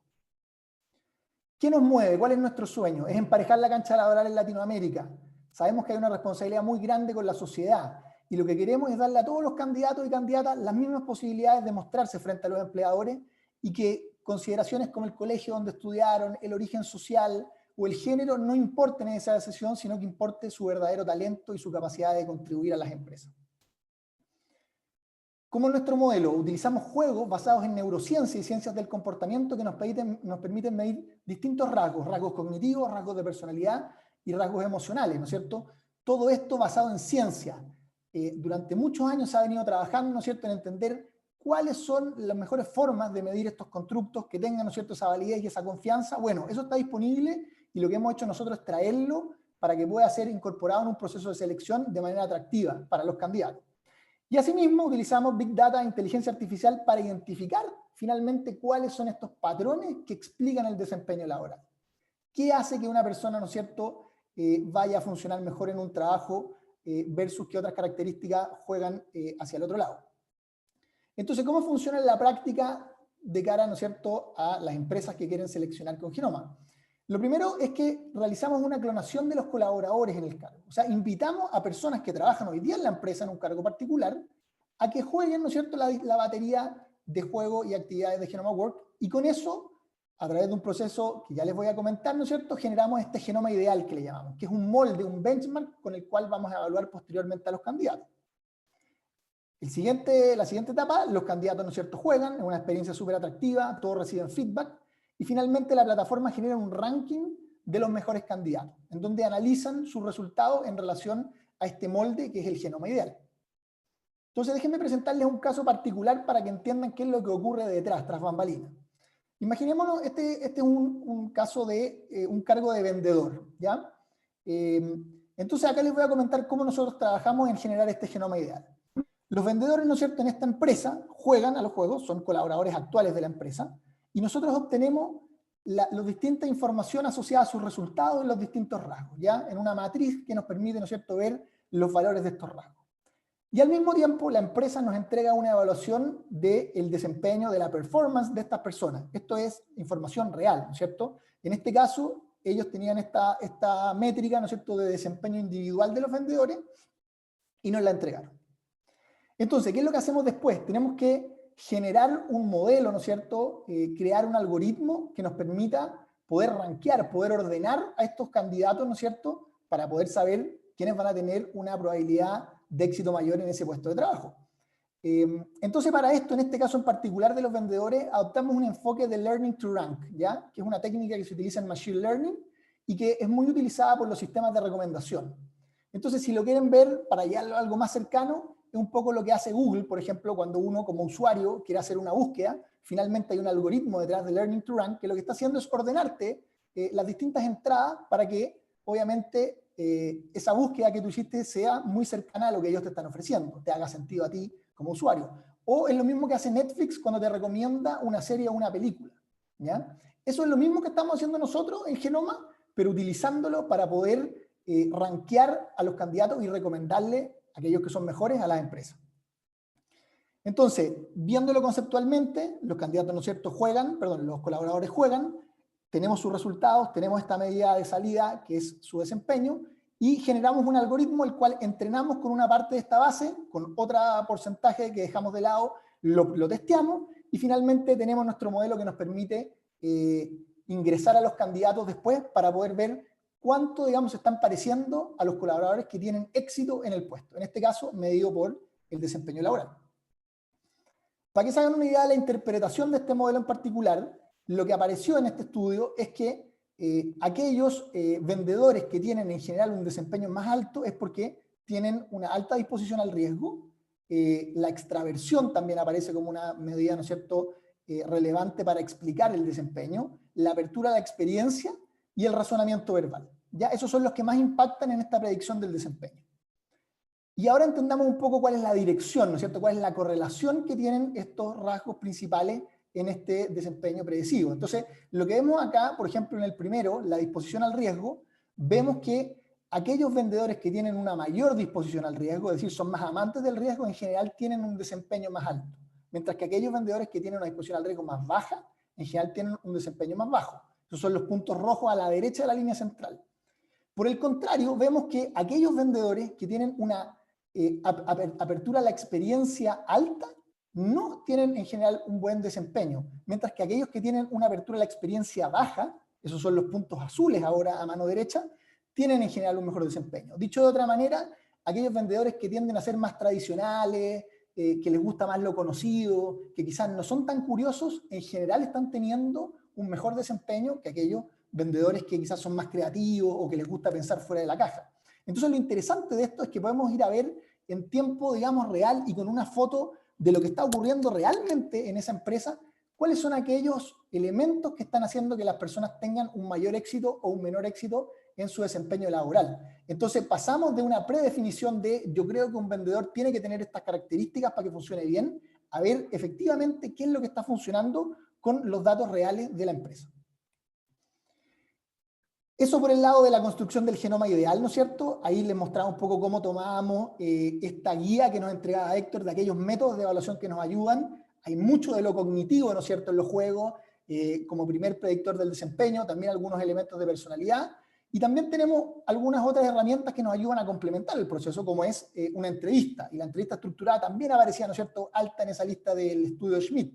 ¿Qué nos mueve? ¿Cuál es nuestro sueño? Es emparejar la cancha laboral en Latinoamérica. Sabemos que hay una responsabilidad muy grande con la sociedad y lo que queremos es darle a todos los candidatos y candidatas las mismas posibilidades de mostrarse frente a los empleadores y que consideraciones como el colegio donde estudiaron, el origen social o el género no importen en esa decisión, sino que importe su verdadero talento y su capacidad de contribuir a las empresas. ¿Cómo es nuestro modelo? Utilizamos juegos basados en neurociencia y ciencias del comportamiento que nos permiten medir distintos rasgos cognitivos, rasgos de personalidad y rasgos emocionales, ¿no es cierto? Todo esto basado en ciencia. Durante muchos años se ha venido trabajando, ¿no es cierto?, en entender cuáles son las mejores formas de medir estos constructos que tengan, ¿no es cierto?, esa validez y esa confianza. Bueno, eso está disponible y lo que hemos hecho nosotros es traerlo para que pueda ser incorporado en un proceso de selección de manera atractiva para los candidatos. Y asimismo utilizamos Big Data e inteligencia artificial para identificar finalmente cuáles son estos patrones que explican el desempeño laboral. ¿Qué hace que una persona, ¿no es cierto?, vaya a funcionar mejor en un trabajo versus qué otras características juegan hacia el otro lado? Entonces, ¿cómo funciona en la práctica de cara, ¿no es cierto?, a las empresas que quieren seleccionar con Genoma? Lo primero es que realizamos una clonación de los colaboradores en el cargo. O sea, invitamos a personas que trabajan hoy día en la empresa en un cargo particular a que jueguen, ¿no es cierto?, la batería de juego y actividades de Genoma Work, y con eso, a través de un proceso que ya les voy a comentar, ¿no es cierto?, generamos este genoma ideal que le llamamos, que es un molde, un benchmark con el cual vamos a evaluar posteriormente a los candidatos. La siguiente etapa, los candidatos, ¿no es cierto?, juegan, es una experiencia súper atractiva, todos reciben feedback, y finalmente la plataforma genera un ranking de los mejores candidatos, en donde analizan sus resultados en relación a este molde que es el genoma ideal. Entonces déjenme presentarles un caso particular para que entiendan qué es lo que ocurre detrás, tras bambalinas. Imaginémonos, este es un caso de un cargo de vendedor, ¿ya? Entonces acá les voy a comentar cómo nosotros trabajamos en generar este genoma ideal. Los vendedores, ¿no es cierto?, en esta empresa juegan a los juegos, son colaboradores actuales de la empresa, y nosotros obtenemos la distinta información asociada a sus resultados en los distintos rasgos, ¿ya? En una matriz que nos permite, ¿no es cierto?, ver los valores de estos rasgos. Y al mismo tiempo, la empresa nos entrega una evaluación del desempeño, de la performance de estas personas. Esto es información real, ¿no es cierto? En este caso, ellos tenían esta métrica, ¿no es cierto?, de desempeño individual de los vendedores y nos la entregaron. Entonces, ¿qué es lo que hacemos después? Tenemos que generar un modelo, ¿no es cierto?, crear un algoritmo que nos permita poder rankear, poder ordenar a estos candidatos, ¿no es cierto?, para poder saber quiénes van a tener una probabilidad de éxito mayor en ese puesto de trabajo. Entonces, para esto, en este caso en particular de los vendedores, adoptamos un enfoque de Learning to Rank, ¿ya? Que es una técnica que se utiliza en Machine Learning y que es muy utilizada por los sistemas de recomendación. Entonces, si lo quieren ver para llevarlo a algo más cercano, es un poco lo que hace Google, por ejemplo, cuando uno como usuario quiere hacer una búsqueda, finalmente hay un algoritmo detrás de Learning to Rank que lo que está haciendo es ordenarte las distintas entradas para que, obviamente, esa búsqueda que tú hiciste sea muy cercana a lo que ellos te están ofreciendo, te haga sentido a ti como usuario. O es lo mismo que hace Netflix cuando te recomienda una serie o una película, ¿ya? Eso es lo mismo que estamos haciendo nosotros en Genoma, pero utilizándolo para poder rankear a los candidatos y recomendarle a aquellos que son mejores a las empresas. Entonces, viéndolo conceptualmente, los candidatos, ¿no es cierto?, los colaboradores juegan, tenemos sus resultados, tenemos esta medida de salida que es su desempeño y generamos un algoritmo el cual entrenamos con una parte de esta base, con otro porcentaje que dejamos de lado, lo testeamos y finalmente tenemos nuestro modelo que nos permite ingresar a los candidatos después para poder ver cuánto, digamos, se están pareciendo a los colaboradores que tienen éxito en el puesto. En este caso, medido por el desempeño laboral. Para que se hagan una idea de la interpretación de este modelo en particular, lo que apareció en este estudio es que aquellos vendedores que tienen en general un desempeño más alto es porque tienen una alta disposición al riesgo. La extraversión también aparece como una medida, ¿no es cierto?, relevante para explicar el desempeño, la apertura a la experiencia y el razonamiento verbal. ¿Ya? Esos son los que más impactan en esta predicción del desempeño. Y ahora entendamos un poco cuál es la dirección, ¿no es cierto?, cuál es la correlación que tienen estos rasgos principales en este desempeño predecido. Entonces, lo que vemos acá, por ejemplo, en el primero, la disposición al riesgo, vemos que aquellos vendedores que tienen una mayor disposición al riesgo, es decir, son más amantes del riesgo, en general tienen un desempeño más alto, mientras que aquellos vendedores que tienen una disposición al riesgo más baja, en general tienen un desempeño más bajo. Esos son los puntos rojos a la derecha de la línea central. Por el contrario, vemos que aquellos vendedores que tienen una apertura a la experiencia alta, no tienen en general un buen desempeño, mientras que aquellos que tienen una apertura a la experiencia baja, esos son los puntos azules ahora a mano derecha, tienen en general un mejor desempeño. Dicho de otra manera, aquellos vendedores que tienden a ser más tradicionales, que les gusta más lo conocido, que quizás no son tan curiosos, en general están teniendo un mejor desempeño que aquellos vendedores que quizás son más creativos o que les gusta pensar fuera de la caja. Entonces lo interesante de esto es que podemos ir a ver en tiempo, digamos, real y con una foto de lo que está ocurriendo realmente en esa empresa, cuáles son aquellos elementos que están haciendo que las personas tengan un mayor éxito o un menor éxito en su desempeño laboral. Entonces pasamos de una predefinición de yo creo que un vendedor tiene que tener estas características para que funcione bien, a ver efectivamente qué es lo que está funcionando con los datos reales de la empresa. Eso por el lado de la construcción del genoma ideal, ¿no es cierto? Ahí les mostramos un poco cómo tomábamos esta guía que nos entregaba Héctor de aquellos métodos de evaluación que nos ayudan. Hay mucho de lo cognitivo, ¿no es cierto?, en los juegos, como primer predictor del desempeño, también algunos elementos de personalidad. Y también tenemos algunas otras herramientas que nos ayudan a complementar el proceso, como es una entrevista. Y la entrevista estructurada también aparecía, ¿no es cierto?, alta en esa lista del estudio Schmidt.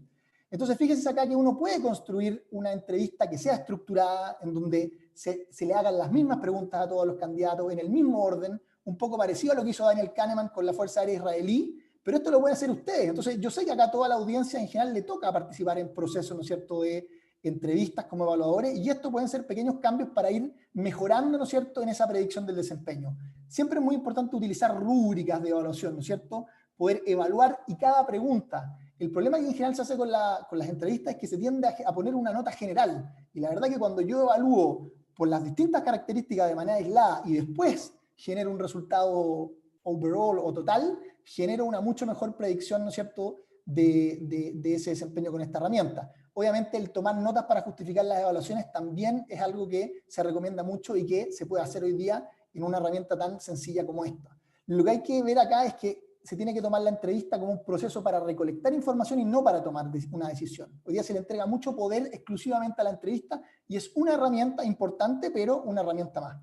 Entonces, fíjense acá que uno puede construir una entrevista que sea estructurada, en donde se le hagan las mismas preguntas a todos los candidatos en el mismo orden, un poco parecido a lo que hizo Daniel Kahneman con la Fuerza Aérea Israelí, pero esto lo pueden hacer ustedes. Entonces, yo sé que acá a toda la audiencia en general le toca participar en procesos, ¿no es cierto?, de entrevistas como evaluadores, y esto pueden ser pequeños cambios para ir mejorando, ¿no es cierto?, en esa predicción del desempeño. Siempre es muy importante utilizar rúbricas de evaluación, ¿no es cierto?, poder evaluar y cada pregunta. El problema que en general se hace con las entrevistas es que se tiende a poner una nota general, y la verdad que cuando yo evalúo por las distintas características de manera aislada y después genero un resultado overall o total, genero una mucho mejor predicción, ¿no es cierto?, de ese desempeño con esta herramienta. Obviamente el tomar notas para justificar las evaluaciones también es algo que se recomienda mucho y que se puede hacer hoy día en una herramienta tan sencilla como esta. Lo que hay que ver acá es que se tiene que tomar la entrevista como un proceso para recolectar información y no para tomar una decisión. Hoy día se le entrega mucho poder exclusivamente a la entrevista y es una herramienta importante, pero una herramienta más.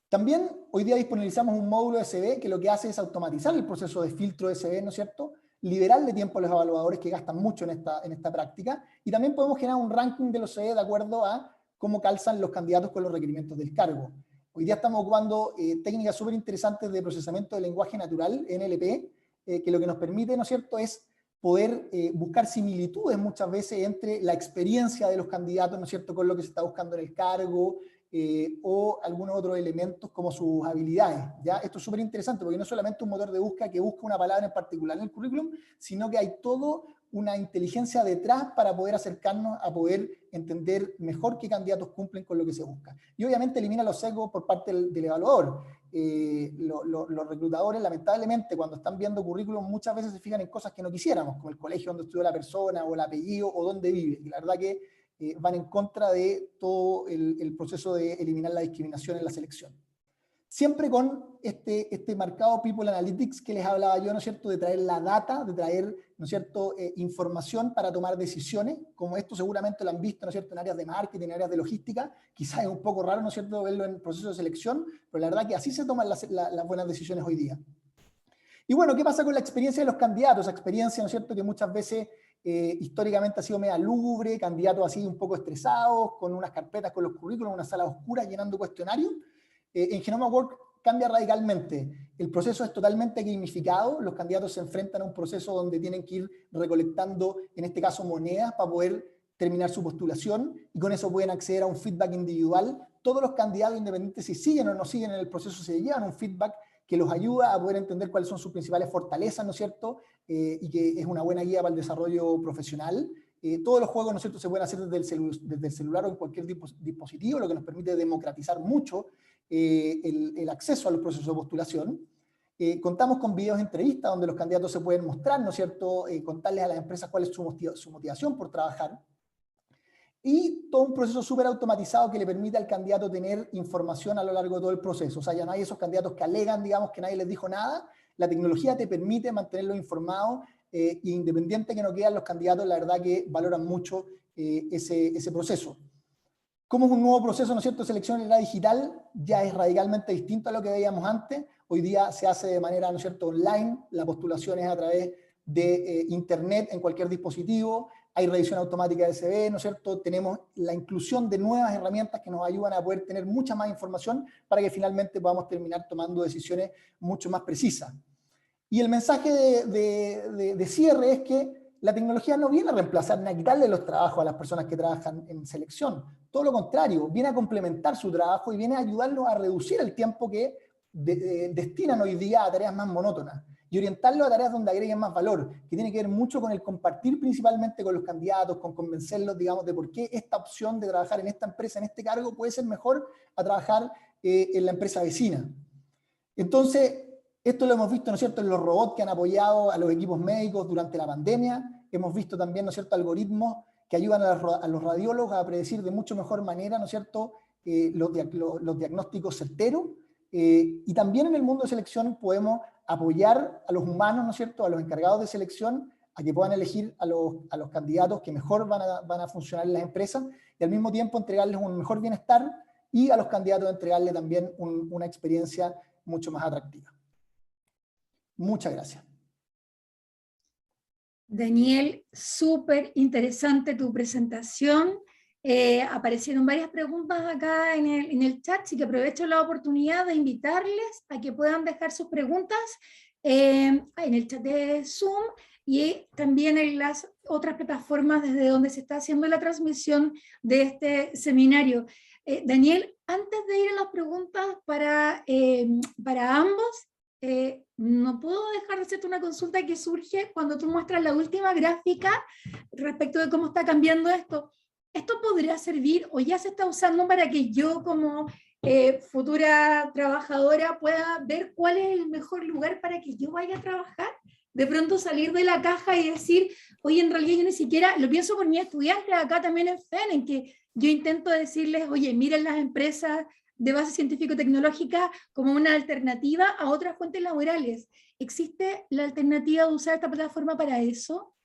También hoy día disponibilizamos un módulo SB que lo que hace es automatizar el proceso de filtro SB, ¿no es cierto?, liberarle tiempo a los evaluadores que gastan mucho en esta práctica, y también podemos generar un ranking de los CE de acuerdo a cómo calzan los candidatos con los requerimientos del cargo. Hoy día estamos ocupando técnicas súper interesantes de procesamiento de lenguaje natural, NLP, que lo que nos permite, ¿no es cierto?, es poder buscar similitudes muchas veces entre la experiencia de los candidatos, ¿no es cierto?, con lo que se está buscando en el cargo, o algunos otros elementos como sus habilidades. ¿Ya? Esto es súper interesante porque no es solamente un motor de búsqueda que busca una palabra en particular en el currículum, sino que hay toda una inteligencia detrás para poder acercarnos a poder entender mejor qué candidatos cumplen con lo que se busca. Y obviamente elimina los sesgos por parte del evaluador. Los reclutadores, lamentablemente, cuando están viendo currículum, muchas veces se fijan en cosas que no quisiéramos, como el colegio donde estudió la persona, o el apellido, o dónde vive. Y la verdad que van en contra de todo el proceso de eliminar la discriminación en la selección. Siempre con este marcado People Analytics que les hablaba yo, ¿no es cierto?, de traer la data, de traer, ¿no es cierto?, información para tomar decisiones, como esto seguramente lo han visto, ¿no es cierto?, en áreas de marketing, en áreas de logística. Quizás es un poco raro, ¿no es cierto?, verlo en el proceso de selección, pero la verdad que así se toman las buenas decisiones hoy día. Y bueno, ¿qué pasa con la experiencia de los candidatos? Esa experiencia, ¿no es cierto?, que muchas veces históricamente ha sido media lúgubre, candidatos así un poco estresados, con unas carpetas con los currículos, unas salas oscuras llenando cuestionarios. En Genoma Work cambia radicalmente. El proceso es totalmente gamificado, los candidatos se enfrentan a un proceso donde tienen que ir recolectando, en este caso, monedas para poder terminar su postulación, y con eso pueden acceder a un feedback individual. Todos los candidatos, independientes si siguen o no siguen en el proceso, se llevan un feedback que los ayuda a poder entender cuáles son sus principales fortalezas, ¿no es cierto?, y que es una buena guía para el desarrollo profesional. Todos los juegos, ¿no es cierto?, se pueden hacer desde el celular o en cualquier dispositivo, lo que nos permite democratizar mucho el acceso a los procesos de postulación. Contamos con videos de entrevista donde los candidatos se pueden mostrar, ¿no es cierto?, contarles a las empresas cuál es su motivación por trabajar. Y todo un proceso súper automatizado que le permite al candidato tener información a lo largo de todo el proceso. O sea, ya no hay esos candidatos que alegan, digamos, que nadie les dijo nada. La tecnología te permite mantenerlos informados, e independiente que no quedan los candidatos, la verdad que valoran mucho ese proceso. Como es un nuevo proceso, ¿no es cierto?, de selección en la digital, ya es radicalmente distinto a lo que veíamos antes. Hoy día se hace de manera, ¿no es cierto?, online, la postulación es a través de internet en cualquier dispositivo, hay revisión automática de CV, ¿no es cierto?, tenemos la inclusión de nuevas herramientas que nos ayudan a poder tener mucha más información para que finalmente podamos terminar tomando decisiones mucho más precisas. Y el mensaje de cierre es que la tecnología no viene a reemplazar ni a quitarle los trabajos a las personas que trabajan en selección. Todo lo contrario, viene a complementar su trabajo y viene a ayudarlos a reducir el tiempo que destinan hoy día a tareas más monótonas y orientarlos a tareas donde agreguen más valor, que tiene que ver mucho con el compartir principalmente con los candidatos, con convencerlos, digamos, de por qué esta opción de trabajar en esta empresa, en este cargo, puede ser mejor a trabajar en la empresa vecina. Entonces, esto lo hemos visto, ¿no es cierto?, en los robots que han apoyado a los equipos médicos durante la pandemia. Hemos visto también, ¿no es cierto?, algoritmos que ayudan a los radiólogos a predecir de mucho mejor manera, ¿no es cierto?, los diagnósticos certeros. Y también en el mundo de selección podemos apoyar a los humanos, ¿no es cierto?, a los encargados de selección, a que puedan elegir a los candidatos que mejor van a funcionar en las empresas, y al mismo tiempo entregarles un mejor bienestar, y a los candidatos entregarles también una experiencia mucho más atractiva. Muchas gracias. Daniel, súper interesante tu presentación. Aparecieron varias preguntas acá en el chat, así que aprovecho la oportunidad de invitarles a que puedan dejar sus preguntas en el chat de Zoom y también en las otras plataformas desde donde se está haciendo la transmisión de este seminario. Daniel, antes de ir a las preguntas para ambos, no puedo dejar de hacerte una consulta que surge cuando tú muestras la última gráfica respecto de cómo está cambiando esto. ¿Esto podría servir o ya se está usando para que yo como futura trabajadora pueda ver cuál es el mejor lugar para que yo vaya a trabajar? de pronto salir de la caja y decir, oye, en realidad yo ni siquiera, lo pienso por mis estudiantes acá también en FEN, en que yo intento decirles, oye, miren las empresas de base científico-tecnológica como una alternativa a otras fuentes laborales. ¿Existe la alternativa de usar esta plataforma para eso?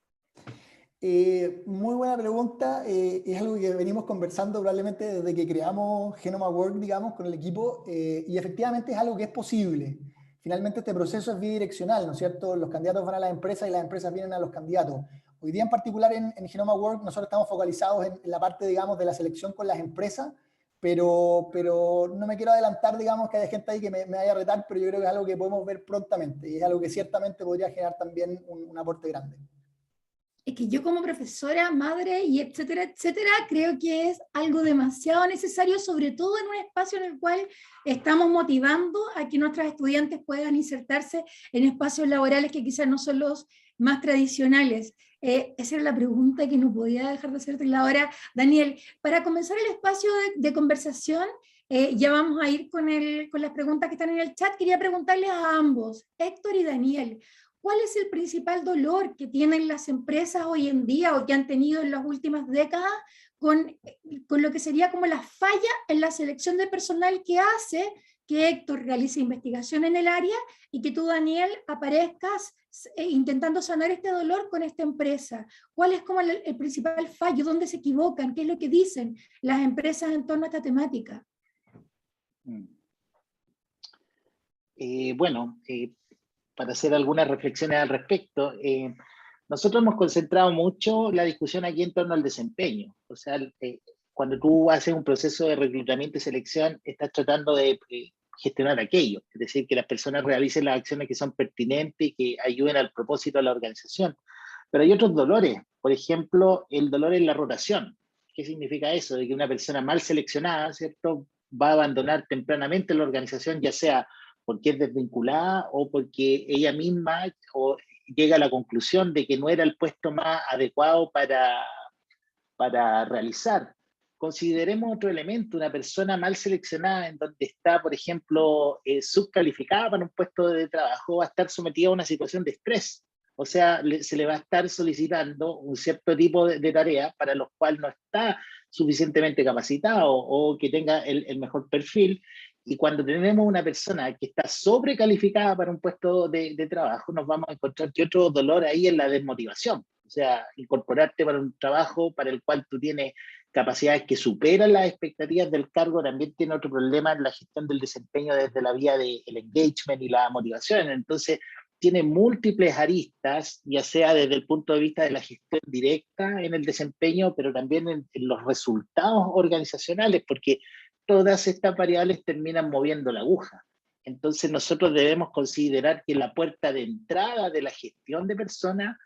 Muy buena pregunta. Es algo que venimos conversando probablemente desde que creamos Genoma Work, digamos, con el equipo, y efectivamente es algo que es posible. Finalmente este proceso es bidireccional, ¿no es cierto? Los candidatos van a las empresas y las empresas vienen a los candidatos. Hoy día en particular en Genoma Work nosotros estamos focalizados en la parte, digamos, de la selección con las empresas, pero no me quiero adelantar, digamos, que haya gente ahí que me vaya a retar, pero yo creo que es algo que podemos ver prontamente y es algo que ciertamente podría generar también un aporte grande. Es que yo como profesora, madre y etcétera, etcétera, creo que es algo demasiado necesario, sobre todo en un espacio en el cual estamos motivando a que nuestros estudiantes puedan insertarse en espacios laborales que quizás no son los más tradicionales. Esa era la pregunta que no podía dejar de hacerte ahora. Daniel, para comenzar el espacio de conversación, ya vamos a ir con las preguntas que están en el chat. Quería preguntarles a ambos, Héctor y Daniel, ¿cuál es el principal dolor que tienen las empresas hoy en día o que han tenido en las últimas décadas con lo que sería como la falla en la selección de personal que hace que Héctor realice investigación en el área y que tú, Daniel, aparezcas intentando sanar este dolor con esta empresa? ¿Cuál es como el principal fallo? ¿Dónde se equivocan? ¿Qué es lo que dicen las empresas en torno a esta temática? Bueno, para hacer algunas reflexiones al respecto, nosotros hemos concentrado mucho la discusión aquí en torno al desempeño. O sea, cuando tú haces un proceso de reclutamiento y selección, estás tratando de gestionar aquello, es decir, que las personas realicen las acciones que son pertinentes y que ayuden al propósito de la organización. Pero hay otros dolores, por ejemplo, el dolor en la rotación. ¿Qué significa eso? De que una persona mal seleccionada, ¿cierto?, va a abandonar tempranamente la organización, ya sea porque es desvinculada o porque ella misma o llega a la conclusión de que no era el puesto más adecuado para realizar. Consideremos otro elemento, una persona mal seleccionada en donde está, por ejemplo, subcalificada para un puesto de trabajo, va a estar sometida a una situación de estrés. O sea, se le va a estar solicitando un cierto tipo de tareas para los cuales no está suficientemente capacitado o que tenga el mejor perfil. Y cuando tenemos una persona que está sobrecalificada para un puesto de trabajo, nos vamos a encontrar que otro dolor ahí es la desmotivación. O sea, incorporarte para un trabajo para el cual tú tienes capacidades que superan las expectativas del cargo, también tiene otro problema en la gestión del desempeño desde la vía del engagement y la motivación. Entonces, tiene múltiples aristas, ya sea desde el punto de vista de la gestión directa en el desempeño, pero también en los resultados organizacionales, porque todas estas variables terminan moviendo la aguja. Entonces nosotros debemos considerar que la puerta de entrada de la gestión de personas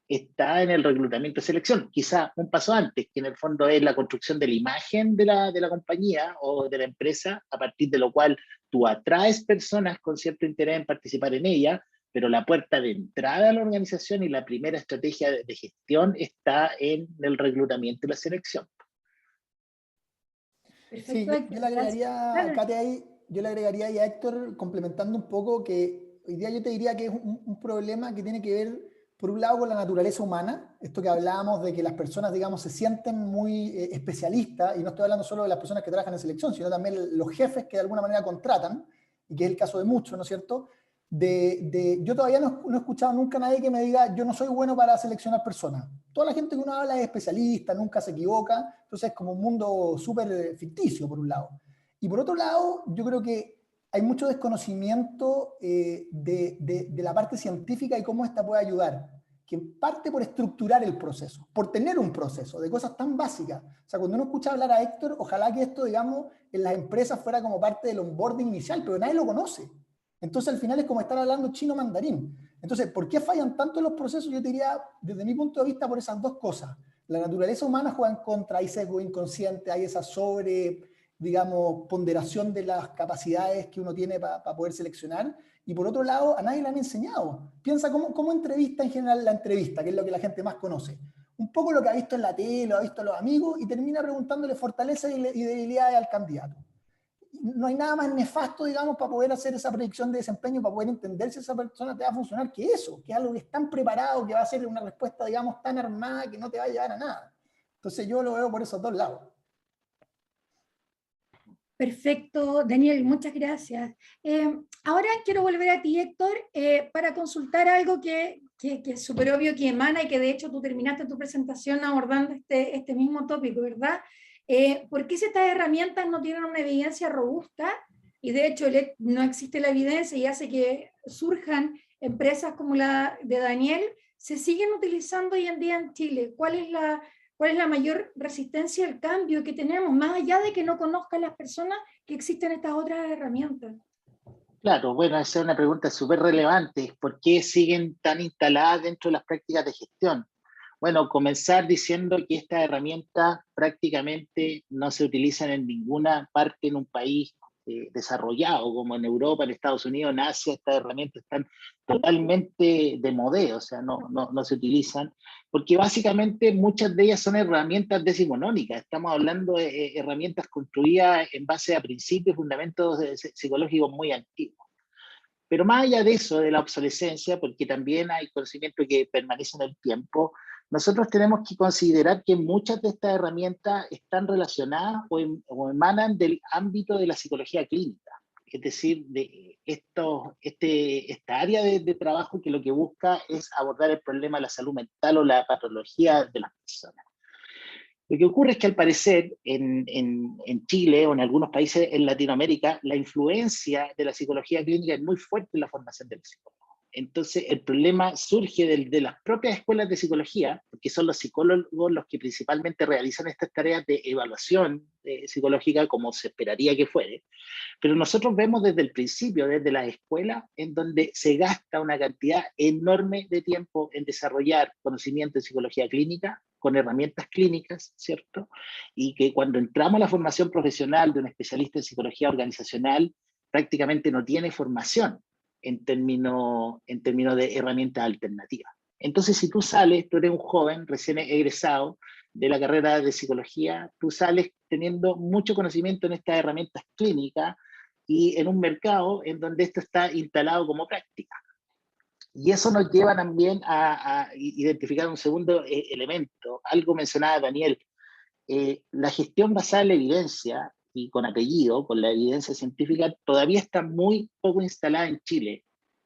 está en el reclutamiento y selección, quizá un paso antes, que en el fondo es la construcción de la imagen de la compañía o de la empresa, a partir de lo cual tú atraes personas con cierto interés en participar en ella, pero la puerta de entrada a la organización y la primera estrategia de gestión está en el reclutamiento y la selección. Sí, yo le agregaría a Katia ahí, yo le agregaría ahí a Héctor, complementando un poco, que hoy día yo te diría que es un problema que tiene que ver, por un lado, con la naturaleza humana, esto que hablábamos de que las personas, digamos, se sienten muy especialistas, y no estoy hablando solo de las personas que trabajan en selección, sino también los jefes que de alguna manera contratan, y que es el caso de muchos, ¿no es cierto? Yo todavía no he escuchado nunca a nadie que me diga, yo no soy bueno para seleccionar personas. Toda la gente que uno habla es especialista, nunca se equivoca, entonces es como un mundo súper ficticio, por un lado. Y por otro lado, yo creo que hay mucho desconocimiento de la parte científica y cómo esta puede ayudar, que parte por estructurar el proceso, por tener un proceso de cosas tan básicas. O sea, cuando uno escucha hablar a Héctor, ojalá que esto, digamos, en las empresas fuera como parte del onboarding inicial, pero nadie lo conoce. Entonces al final es como estar hablando chino mandarín. Entonces, ¿por qué fallan tanto los procesos? Yo te diría, desde mi punto de vista, por esas dos cosas. La naturaleza humana juega en contra, hay sesgo inconsciente, hay esa digamos, ponderación de las capacidades que uno tiene para poder seleccionar. Y por otro lado, a nadie le han enseñado. Piensa cómo entrevista en general la entrevista, que es lo que la gente más conoce. Un poco lo que ha visto en la tele, lo ha visto a los amigos, y termina preguntándole fortalezas y debilidades al candidato. no hay nada más nefasto, digamos, para poder hacer esa predicción de desempeño, para poder entender si esa persona te va a funcionar, que eso, que es algo que es tan preparado, que va a ser una respuesta, digamos, tan armada, que no te va a llevar a nada. Entonces yo lo veo por esos dos lados. Perfecto, Daniel, muchas gracias. Ahora quiero volver a ti, Héctor, para consultar algo que es súper obvio, que emana y que de hecho tú terminaste tu presentación abordando este mismo tópico, ¿verdad? ¿Por qué si estas herramientas no tienen una evidencia robusta? Y de hecho no existe la evidencia y hace que surjan empresas como la de Daniel, se siguen utilizando hoy en día en Chile. ¿Cuál es la mayor resistencia al cambio que tenemos, más allá de que no conozcan las personas que existen estas otras herramientas? Claro, bueno, esa es una pregunta súper relevante. ¿Por qué siguen tan instaladas dentro de las prácticas de gestión? Bueno, comenzar diciendo que estas herramientas prácticamente no se utilizan en ninguna parte en un país desarrollado, como en Europa, en Estados Unidos, en Asia. Estas herramientas están totalmente de modé, o sea, no se utilizan, porque básicamente muchas de ellas son herramientas decimonónicas. Estamos hablando de herramientas construidas en base a principios, fundamentos psicológicos muy antiguos. Pero más allá de eso, de la obsolescencia, porque también hay conocimiento que permanece en el tiempo, nosotros tenemos que considerar que muchas de estas herramientas están relacionadas o emanan del ámbito de la psicología clínica, es decir, de esta área de trabajo que lo que busca es abordar el problema de la salud mental o la patología de las personas. Lo que ocurre es que al parecer en Chile o en algunos países en Latinoamérica, la influencia de la psicología clínica es muy fuerte en la formación del psicólogo. Entonces el problema surge de las propias escuelas de psicología, porque son los psicólogos los que principalmente realizan estas tareas de evaluación psicológica, como se esperaría que fuere. Pero nosotros vemos desde el principio, desde las escuelas, en donde se gasta una cantidad enorme de tiempo en desarrollar conocimiento en psicología clínica, con herramientas clínicas, ¿cierto? Y que cuando entramos a la formación profesional de un especialista en psicología organizacional, prácticamente no tiene formación en términos de herramientas alternativas. Entonces, si tú eres un joven recién egresado de la carrera de psicología, tú sales teniendo mucho conocimiento en estas herramientas clínicas y en un mercado en donde esto está instalado como práctica. Y eso nos lleva también a identificar un segundo elemento. Algo mencionaba Daniel, la gestión basada en la evidencia y con apellido, con la evidencia científica, todavía está muy poco instalada en Chile.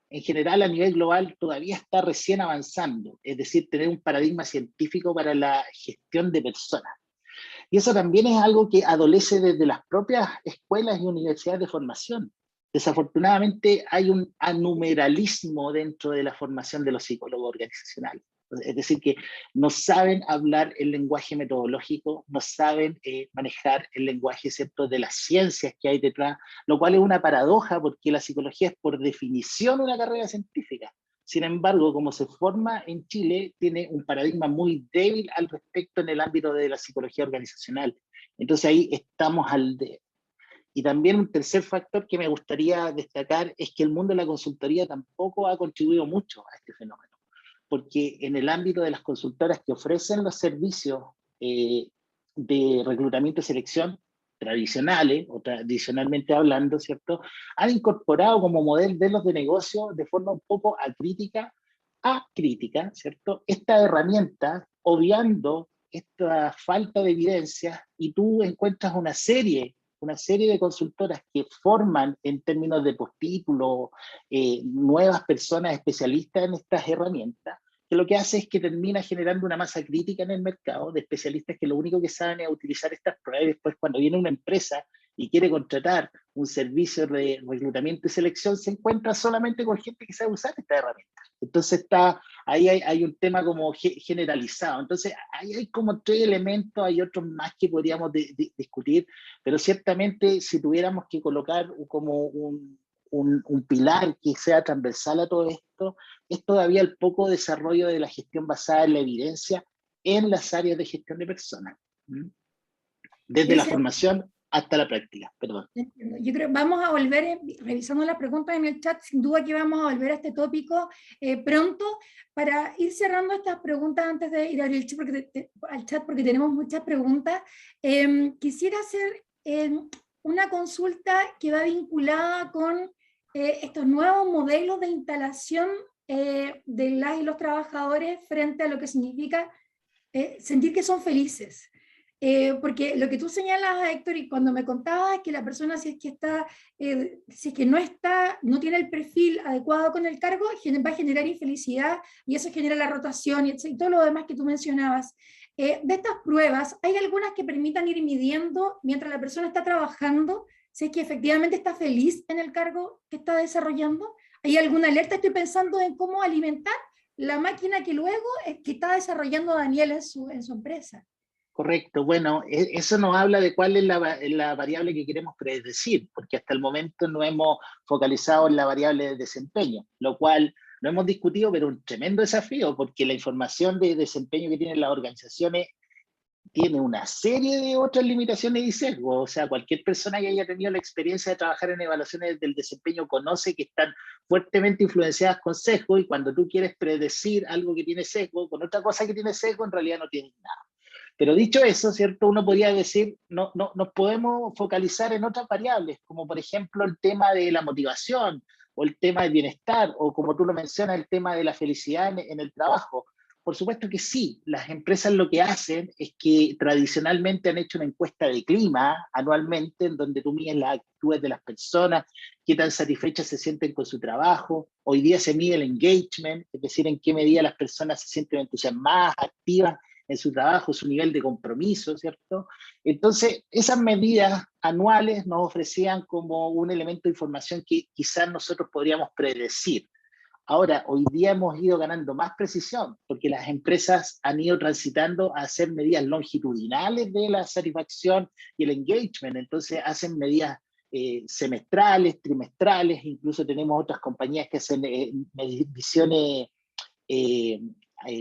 En general, a nivel global, todavía está recién avanzando, es decir, tener un paradigma científico para la gestión de personas. Y eso también es algo que adolece desde las propias escuelas y universidades de formación. Desafortunadamente hay un anumeralismo dentro de la formación de los psicólogos organizacionales. Es decir, que no saben hablar el lenguaje metodológico, no saben manejar el lenguaje, ¿cierto?, de las ciencias que hay detrás, lo cual es una paradoja porque la psicología es por definición una carrera científica. Sin embargo, como se forma en Chile, tiene un paradigma muy débil al respecto en el ámbito de la psicología organizacional. Entonces ahí estamos Y también un tercer factor que me gustaría destacar es que el mundo de la consultoría tampoco ha contribuido mucho a este fenómeno, porque en el ámbito de las consultoras que ofrecen los servicios de reclutamiento y selección tradicionales, o tradicionalmente hablando, ¿cierto?, han incorporado como modelos de negocio de forma un poco acrítica, ¿cierto?, esta herramienta, obviando esta falta de evidencia, y tú encuentras una serie de consultoras que forman en términos de postítulo nuevas personas especialistas en estas herramientas, que lo que hace es que termina generando una masa crítica en el mercado de especialistas que lo único que saben es utilizar estas pruebas, y después cuando viene una empresa y quiere contratar un servicio de reclutamiento y selección, se encuentra solamente con gente que sabe usar estas herramientas. Entonces ahí hay un tema como generalizado. Entonces ahí hay como tres elementos, hay otros más que podríamos discutir, pero ciertamente si tuviéramos que colocar como un pilar que sea transversal a todo esto, es todavía el poco desarrollo de la gestión basada en la evidencia en las áreas de gestión de personas. Desde la formación hasta la práctica, perdón. Yo creo que vamos a volver, revisando las preguntas en el chat, sin duda que vamos a volver a este tópico pronto, para ir cerrando estas preguntas antes de ir al chat, porque tenemos muchas preguntas. Quisiera hacer una consulta que va vinculada con estos nuevos modelos de instalación de las y los trabajadores frente a lo que significa sentir que son felices. Porque lo que tú señalas, Héctor, y cuando me contabas que la persona, si es que está, si es que no tiene el perfil adecuado con el cargo, va a generar infelicidad, y eso genera la rotación y todo lo demás que tú mencionabas. De estas pruebas, ¿hay algunas que permitan ir midiendo mientras la persona está trabajando, si es que efectivamente está feliz en el cargo que está desarrollando? ¿Hay alguna alerta? Estoy pensando en cómo alimentar la máquina que luego que está desarrollando Daniel en su empresa. Correcto. Bueno, eso nos habla de cuál es la variable que queremos predecir, porque hasta el momento no hemos focalizado en la variable de desempeño, lo cual lo hemos discutido, pero un tremendo desafío, porque la información de desempeño que tienen las organizaciones tiene una serie de otras limitaciones y sesgos. O sea, cualquier persona que haya tenido la experiencia de trabajar en evaluaciones del desempeño conoce que están fuertemente influenciadas con sesgo, y cuando tú quieres predecir algo que tiene sesgo con otra cosa que tiene sesgo, en realidad no tienes nada. Pero dicho eso, ¿cierto? Uno podría decir, no nos podemos focalizar en otras variables, como por ejemplo el tema de la motivación, o el tema del bienestar, o como tú lo mencionas, el tema de la felicidad en el trabajo. Por supuesto que sí, las empresas lo que hacen es que tradicionalmente han hecho una encuesta de clima anualmente, en donde tú mides las actitudes de las personas, qué tan satisfechas se sienten con su trabajo. Hoy día se mide el engagement, es decir, en qué medida las personas se sienten entusiasmadas, activas en su trabajo, su nivel de compromiso, ¿cierto? Entonces, esas medidas anuales nos ofrecían como un elemento de información que quizás nosotros podríamos predecir. Ahora, hoy día hemos ido ganando más precisión, porque las empresas han ido transitando a hacer medidas longitudinales de la satisfacción y el engagement. Entonces, hacen medidas semestrales, trimestrales, incluso tenemos otras compañías que hacen mediciones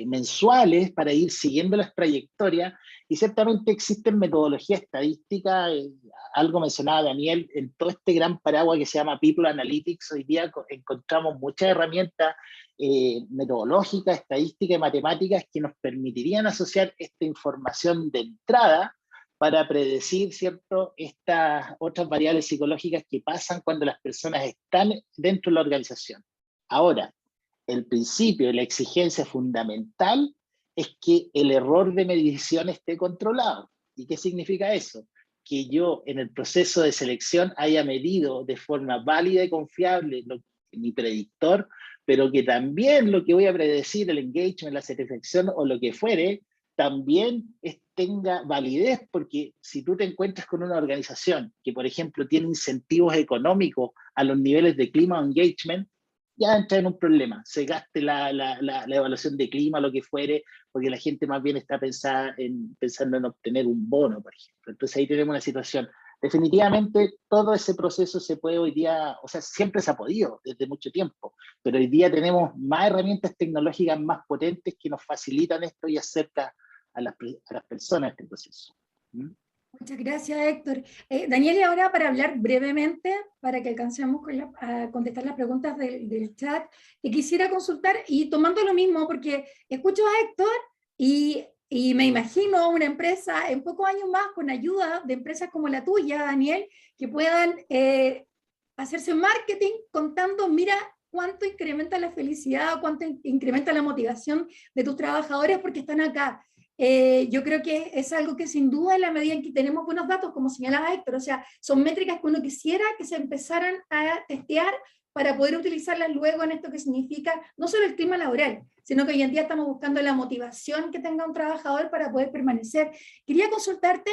mensuales para ir siguiendo las trayectorias, y ciertamente existen metodologías estadísticas, algo mencionaba Daniel, en todo este gran paraguas que se llama People Analytics. Hoy día encontramos muchas herramientas metodológicas, estadísticas y matemáticas que nos permitirían asociar esta información de entrada para predecir, ¿cierto?, estas otras variables psicológicas que pasan cuando las personas están dentro de la organización. Ahora, el principio y la exigencia fundamental es que el error de medición esté controlado. ¿Y qué significa eso? Que yo en el proceso de selección haya medido de forma válida y confiable mi predictor, pero que también lo que voy a predecir, el engagement, la satisfacción o lo que fuere, también tenga validez, porque si tú te encuentras con una organización que, por ejemplo, tiene incentivos económicos a los niveles de clima o engagement, ya entra en un problema, se gaste la evaluación de clima, lo que fuere, porque la gente más bien está pensando en obtener un bono, por ejemplo. Entonces ahí tenemos una situación. Definitivamente todo ese proceso se puede hoy día, o sea, siempre se ha podido desde mucho tiempo, pero hoy día tenemos más herramientas tecnológicas más potentes que nos facilitan esto y acerca a las personas este proceso. Muchas gracias, Héctor. Daniel, y ahora para hablar brevemente, para que alcancemos a contestar las preguntas del chat, te quisiera consultar, y tomando lo mismo, porque escucho a Héctor y me imagino una empresa en pocos años más, con ayuda de empresas como la tuya, Daniel, que puedan hacerse marketing contando, mira, cuánto incrementa la felicidad, cuánto incrementa la motivación de tus trabajadores porque están acá. Yo creo que es algo que sin duda, en la medida en que tenemos buenos datos, como señalaba Héctor, o sea, son métricas que uno quisiera que se empezaran a testear para poder utilizarlas luego en esto que significa no solo el clima laboral, sino que hoy en día estamos buscando la motivación que tenga un trabajador para poder permanecer. Quería consultarte,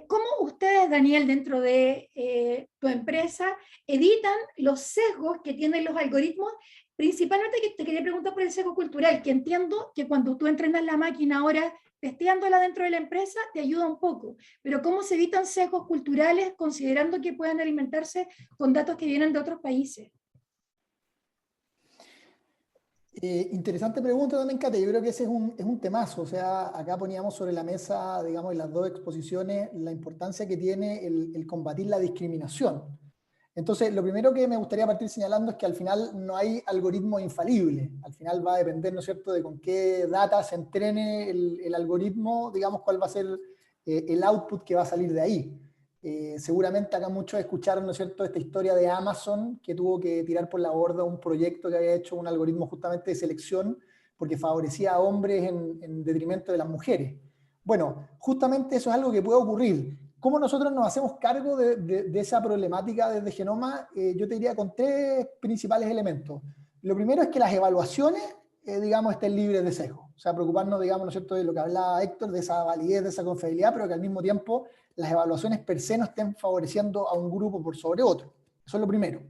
¿cómo ustedes, Daniel, dentro de tu empresa, editan los sesgos que tienen los algoritmos? Principalmente te quería preguntar por el sesgo cultural, que entiendo que cuando tú entrenas la máquina ahora, testeándola dentro de la empresa, te ayuda un poco. Pero ¿cómo se evitan sesgos culturales considerando que pueden alimentarse con datos que vienen de otros países? Interesante pregunta también, Kate. Yo creo que ese es un temazo. O sea, acá poníamos sobre la mesa, digamos, en las dos exposiciones, la importancia que tiene el combatir la discriminación. Entonces, lo primero que me gustaría partir señalando es que al final no hay algoritmo infalible. Al final va a depender, ¿no es cierto?, de con qué data se entrene el algoritmo, digamos, cuál va a ser el output que va a salir de ahí. Seguramente acá muchos escucharon, ¿no es cierto?, esta historia de Amazon, que tuvo que tirar por la borda un proyecto que había hecho un algoritmo justamente de selección, porque favorecía a hombres en detrimento de las mujeres. Bueno, justamente eso es algo que puede ocurrir. ¿Cómo nosotros nos hacemos cargo de esa problemática desde Genoma? Yo te diría con 3 principales elementos. Lo primero es que las evaluaciones, digamos, estén libres de sesgo. O sea, preocuparnos, digamos, ¿no es cierto?, de lo que hablaba Héctor, de esa validez, de esa confiabilidad, pero que al mismo tiempo las evaluaciones per se no estén favoreciendo a un grupo por sobre otro. Eso es lo primero.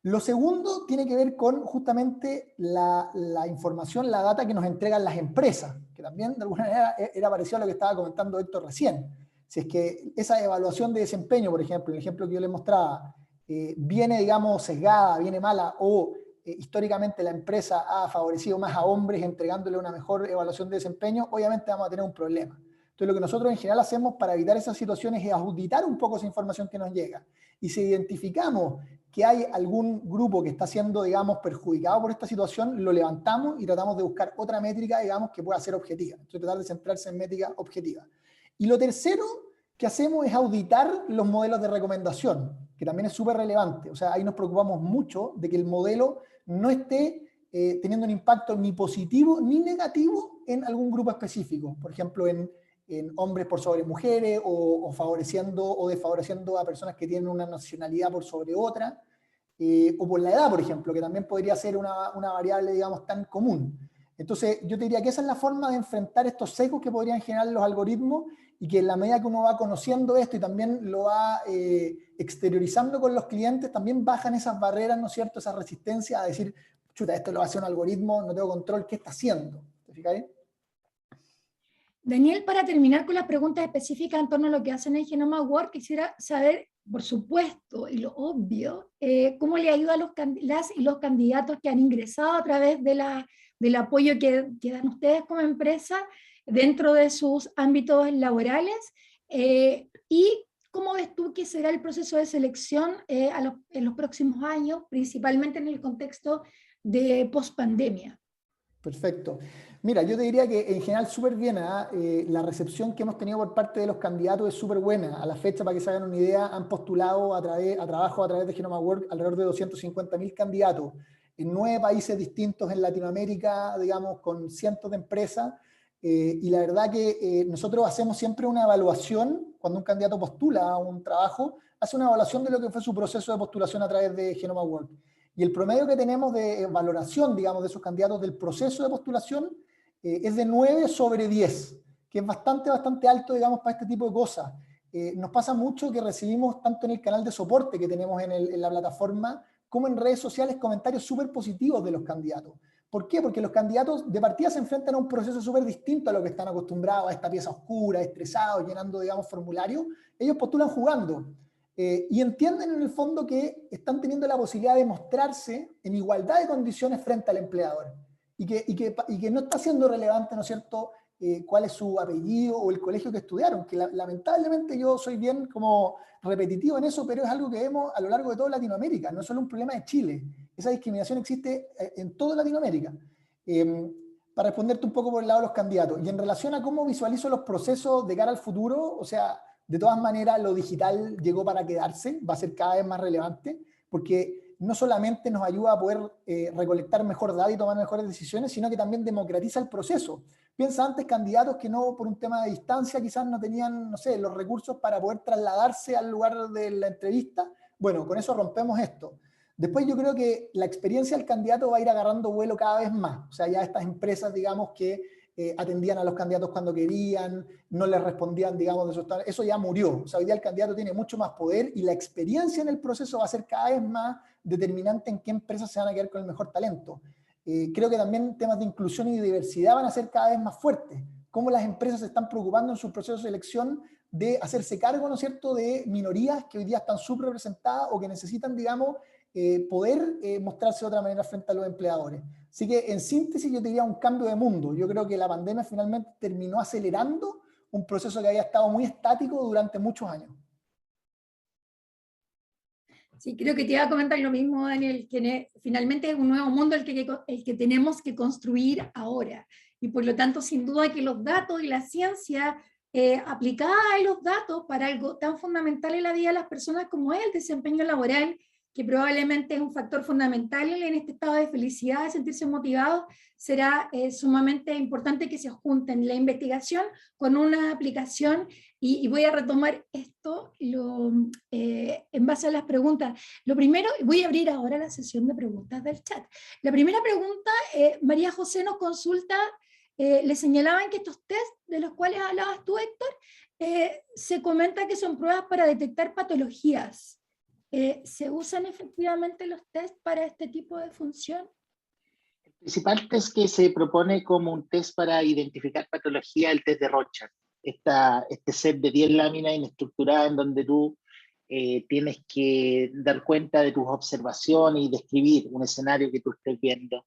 Lo segundo tiene que ver con justamente la información, la data que nos entregan las empresas, que también de alguna manera era parecido a lo que estaba comentando Héctor recién. Si es que esa evaluación de desempeño, por ejemplo, el ejemplo que yo les mostraba, viene, digamos, sesgada, viene mala, o históricamente la empresa ha favorecido más a hombres entregándole una mejor evaluación de desempeño, obviamente vamos a tener un problema. Entonces, lo que nosotros en general hacemos para evitar esas situaciones es auditar un poco esa información que nos llega. Y si identificamos que hay algún grupo que está siendo, digamos, perjudicado por esta situación, lo levantamos y tratamos de buscar otra métrica, digamos, que pueda ser objetiva. Entonces, tratar de centrarse en métrica objetiva. Y lo tercero que hacemos es auditar los modelos de recomendación, que también es súper relevante. O sea, ahí nos preocupamos mucho de que el modelo no esté teniendo un impacto ni positivo ni negativo en algún grupo específico. Por ejemplo, en hombres por sobre mujeres, o favoreciendo o desfavoreciendo a personas que tienen una nacionalidad por sobre otra, o por la edad, por ejemplo, que también podría ser una variable, digamos, tan común. Entonces, yo te diría que esa es la forma de enfrentar estos sesgos que podrían generar los algoritmos, y que en la medida que uno va conociendo esto y también lo va exteriorizando con los clientes, también bajan esas barreras, ¿no es cierto?, esa resistencia a decir, chuta, esto lo hace un algoritmo, no tengo control, ¿qué está haciendo? ¿Te fijas? Daniel, para terminar con las preguntas específicas en torno a lo que hacen en Genoma Work, quisiera saber, por supuesto, y lo obvio, cómo le ayuda a las y los candidatos que han ingresado a través del apoyo que dan ustedes como empresa dentro de sus ámbitos laborales, y cómo ves tú que será el proceso de selección en los próximos años, principalmente en el contexto de post-pandemia. Perfecto. Mira, yo te diría que en general súper bien, la recepción que hemos tenido por parte de los candidatos es súper buena. A la fecha, para que se hagan una idea, han postulado a trabajo a través de Genoma Work alrededor de 250.000 candidatos en 9 países distintos en Latinoamérica, digamos, con cientos de empresas. Y la verdad que nosotros hacemos siempre una evaluación. Cuando un candidato postula a un trabajo, hace una evaluación de lo que fue su proceso de postulación a través de Genoma Work. Y el promedio que tenemos de valoración, digamos, de esos candidatos del proceso de postulación es de 9 sobre 10, que es bastante alto, digamos, para este tipo de cosas. Nos pasa mucho que recibimos, tanto en el canal de soporte que tenemos en la plataforma, como en redes sociales, comentarios súper positivos de los candidatos. ¿Por qué? Porque los candidatos de partida se enfrentan a un proceso súper distinto a lo que están acostumbrados, a esta pieza oscura, estresados, llenando, digamos, formularios. Ellos postulan jugando. Y entienden en el fondo que están teniendo la posibilidad de mostrarse en igualdad de condiciones frente al empleador, y que no está siendo relevante, ¿no es cierto?, cuál es su apellido o el colegio que estudiaron, que lamentablemente yo soy bien como repetitivo en eso, pero es algo que vemos a lo largo de toda Latinoamérica, no es solo un problema de Chile, esa discriminación existe en toda Latinoamérica. Para responderte un poco por el lado de los candidatos, y en relación a cómo visualizo los procesos de cara al futuro, o sea, de todas maneras, lo digital llegó para quedarse, va a ser cada vez más relevante, porque no solamente nos ayuda a poder recolectar mejor datos y tomar mejores decisiones, sino que también democratiza el proceso. Piensa antes candidatos que no, por un tema de distancia, quizás no tenían, no sé, los recursos para poder trasladarse al lugar de la entrevista. Bueno, con eso rompemos esto. Después yo creo que la experiencia del candidato va a ir agarrando vuelo cada vez más. O sea, ya estas empresas, digamos, que atendían a los candidatos cuando querían, no les respondían, digamos, eso ya murió. O sea, hoy día el candidato tiene mucho más poder, y la experiencia en el proceso va a ser cada vez más determinante en qué empresas se van a quedar con el mejor talento. Creo que también temas de inclusión y diversidad van a ser cada vez más fuertes. Cómo las empresas se están preocupando en sus procesos de selección de hacerse cargo, ¿no es cierto?, de minorías que hoy día están subrepresentadas o que necesitan, digamos, poder mostrarse de otra manera frente a los empleadores. Así que, en síntesis, yo te diría un cambio de mundo. Yo creo que la pandemia finalmente terminó acelerando un proceso que había estado muy estático durante muchos años. Sí, creo que te iba a comentar lo mismo, Daniel, que finalmente es un nuevo mundo el que tenemos que construir ahora. Y por lo tanto, sin duda que los datos y la ciencia aplicada a los datos para algo tan fundamental en la vida de las personas como es el desempeño laboral, que probablemente es un factor fundamental en este estado de felicidad, de sentirse motivados, será sumamente importante que se junten la investigación con una aplicación, y voy a retomar esto en base a las preguntas. Lo primero, voy a abrir ahora la sesión de preguntas del chat. La primera pregunta, María José nos consulta, le señalaban que estos test de los cuales hablabas tú, Héctor, se comenta que son pruebas para detectar patologías. ¿Se usan efectivamente los test para este tipo de función? El principal test que se propone como un test para identificar patología es el test de Rorschach. Este set de 10 láminas inestructuradas en donde tú tienes que dar cuenta de tus observaciones y describir un escenario que tú estés viendo.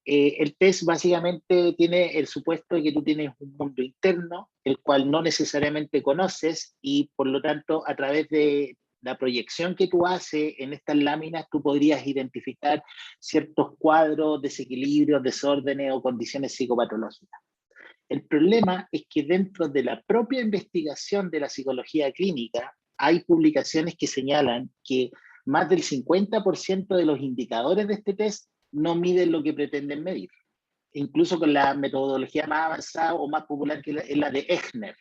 El test básicamente tiene el supuesto de que tú tienes un mundo interno, el cual no necesariamente conoces, y por lo tanto a través de la proyección que tú haces en estas láminas, tú podrías identificar ciertos cuadros, desequilibrios, desórdenes o condiciones psicopatológicas. El problema es que dentro de la propia investigación de la psicología clínica hay publicaciones que señalan que más del 50% de los indicadores de este test no miden lo que pretenden medir. Incluso con la metodología más avanzada o más popular, que es la de Echner.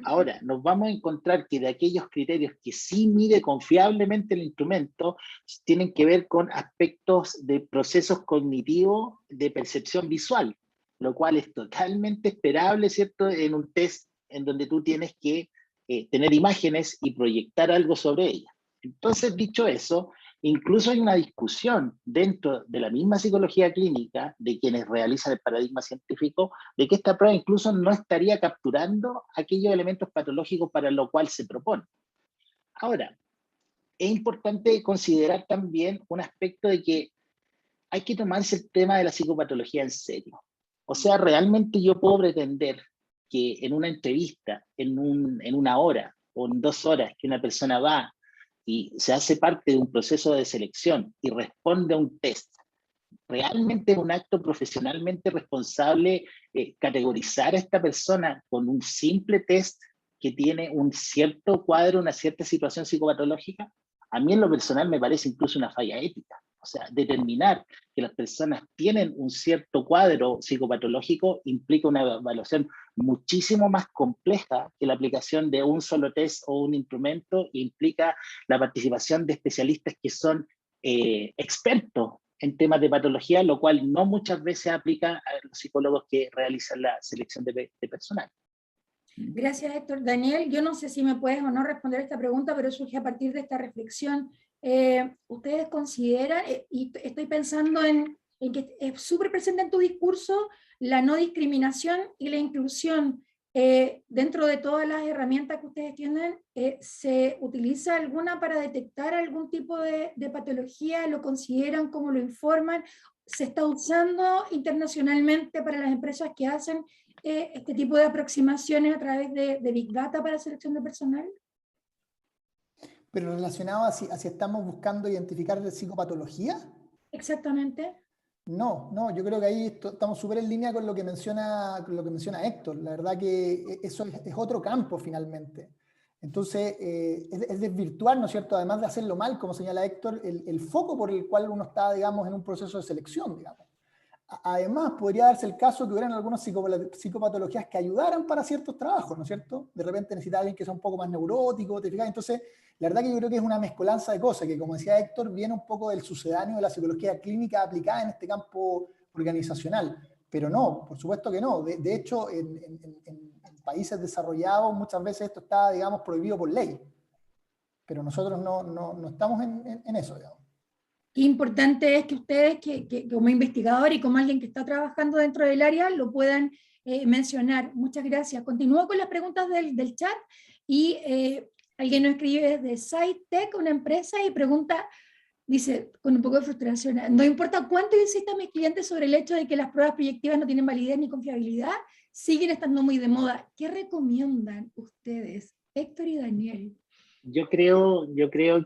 Ahora, nos vamos a encontrar que de aquellos criterios que sí mide confiablemente el instrumento, tienen que ver con aspectos de procesos cognitivos de percepción visual, lo cual es totalmente esperable, ¿cierto?, en un test en donde tú tienes que tener imágenes y proyectar algo sobre ellas. Entonces, dicho eso, incluso hay una discusión dentro de la misma psicología clínica de quienes realizan el paradigma científico de que esta prueba incluso no estaría capturando aquellos elementos patológicos para lo cual se propone. Ahora, es importante considerar también un aspecto de que hay que tomarse el tema de la psicopatología en serio. O sea, realmente yo puedo pretender que en una entrevista, en una hora o en 2 horas que una persona va y se hace parte de un proceso de selección y responde a un test, realmente es un acto profesionalmente responsable categorizar a esta persona con un simple test que tiene un cierto cuadro, una cierta situación psicopatológica. A mí en lo personal me parece incluso una falla ética. O sea, determinar que las personas tienen un cierto cuadro psicopatológico implica una evaluación muchísimo más compleja que la aplicación de un solo test o un instrumento, e implica la participación de especialistas que son expertos en temas de patología, lo cual no muchas veces aplica a los psicólogos que realizan la selección de personal. Gracias, Héctor. Daniel, yo no sé si me puedes o no responder esta pregunta, pero surge a partir de esta reflexión. ¿Ustedes consideran, y estoy pensando en que es súper presente en tu discurso, la no discriminación y la inclusión, dentro de todas las herramientas que ustedes tienen, ¿se utiliza alguna para detectar algún tipo de patología? ¿Lo consideran? ¿Cómo lo informan? ¿Se está usando internacionalmente para las empresas que hacen este tipo de aproximaciones a través de Big Data para selección de personal? Pero relacionado a si estamos buscando identificar psicopatología. Exactamente. No, yo creo que ahí estamos súper en línea con lo que menciona Héctor. La verdad que eso es otro campo finalmente. Entonces, es desvirtuar, ¿no es cierto?, además de hacerlo mal, como señala Héctor, el foco por el cual uno está, digamos, en un proceso de selección, digamos. Además, podría darse el caso que hubieran algunas psicopatologías que ayudaran para ciertos trabajos, ¿no es cierto? De repente necesita alguien que sea un poco más neurótico, ¿te fijas? Entonces, la verdad que yo creo que es una mezcolanza de cosas, que como decía Héctor, viene un poco del sucedáneo de la psicología clínica aplicada en este campo organizacional. Pero no, por supuesto que no. De hecho, en países desarrollados muchas veces esto está, digamos, prohibido por ley. Pero nosotros no estamos en eso, digamos. Qué importante es que ustedes, que como investigador y como alguien que está trabajando dentro del área, lo puedan mencionar. Muchas gracias. Continúo con las preguntas del chat, y alguien nos escribe desde SciTech, una empresa, y pregunta, dice con un poco de frustración: no importa cuánto insista mis clientes sobre el hecho de que las pruebas proyectivas no tienen validez ni confiabilidad, siguen estando muy de moda. ¿Qué recomiendan ustedes, Héctor y Daniel? Yo creo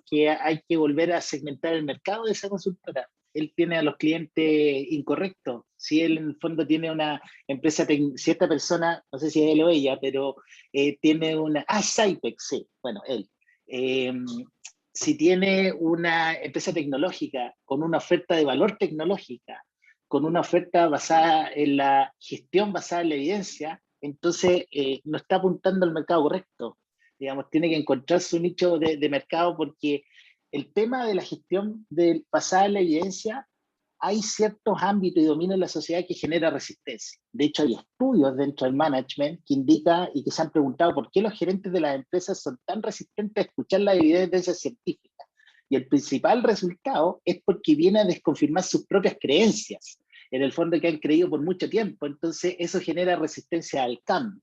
que hay que volver a segmentar el mercado de esa consultora. él tiene a los clientes incorrectos. Si él en el fondo tiene una empresa, si esta persona, no sé si es él o ella, pero tiene una... Cypex, sí, bueno, él. Si tiene una empresa tecnológica con una oferta de valor tecnológica, con una oferta basada en la gestión basada en la evidencia, entonces no está apuntando al mercado correcto. Digamos, tiene que encontrar su nicho de mercado, porque el tema de la gestión basada en la evidencia, hay ciertos ámbitos y dominios en la sociedad que genera resistencia. De hecho, hay estudios dentro del management que indican y que se han preguntado por qué los gerentes de las empresas son tan resistentes a escuchar la evidencia científica. Y el principal resultado es porque viene a desconfirmar sus propias creencias, en el fondo, que han creído por mucho tiempo. Entonces, eso genera resistencia al cambio.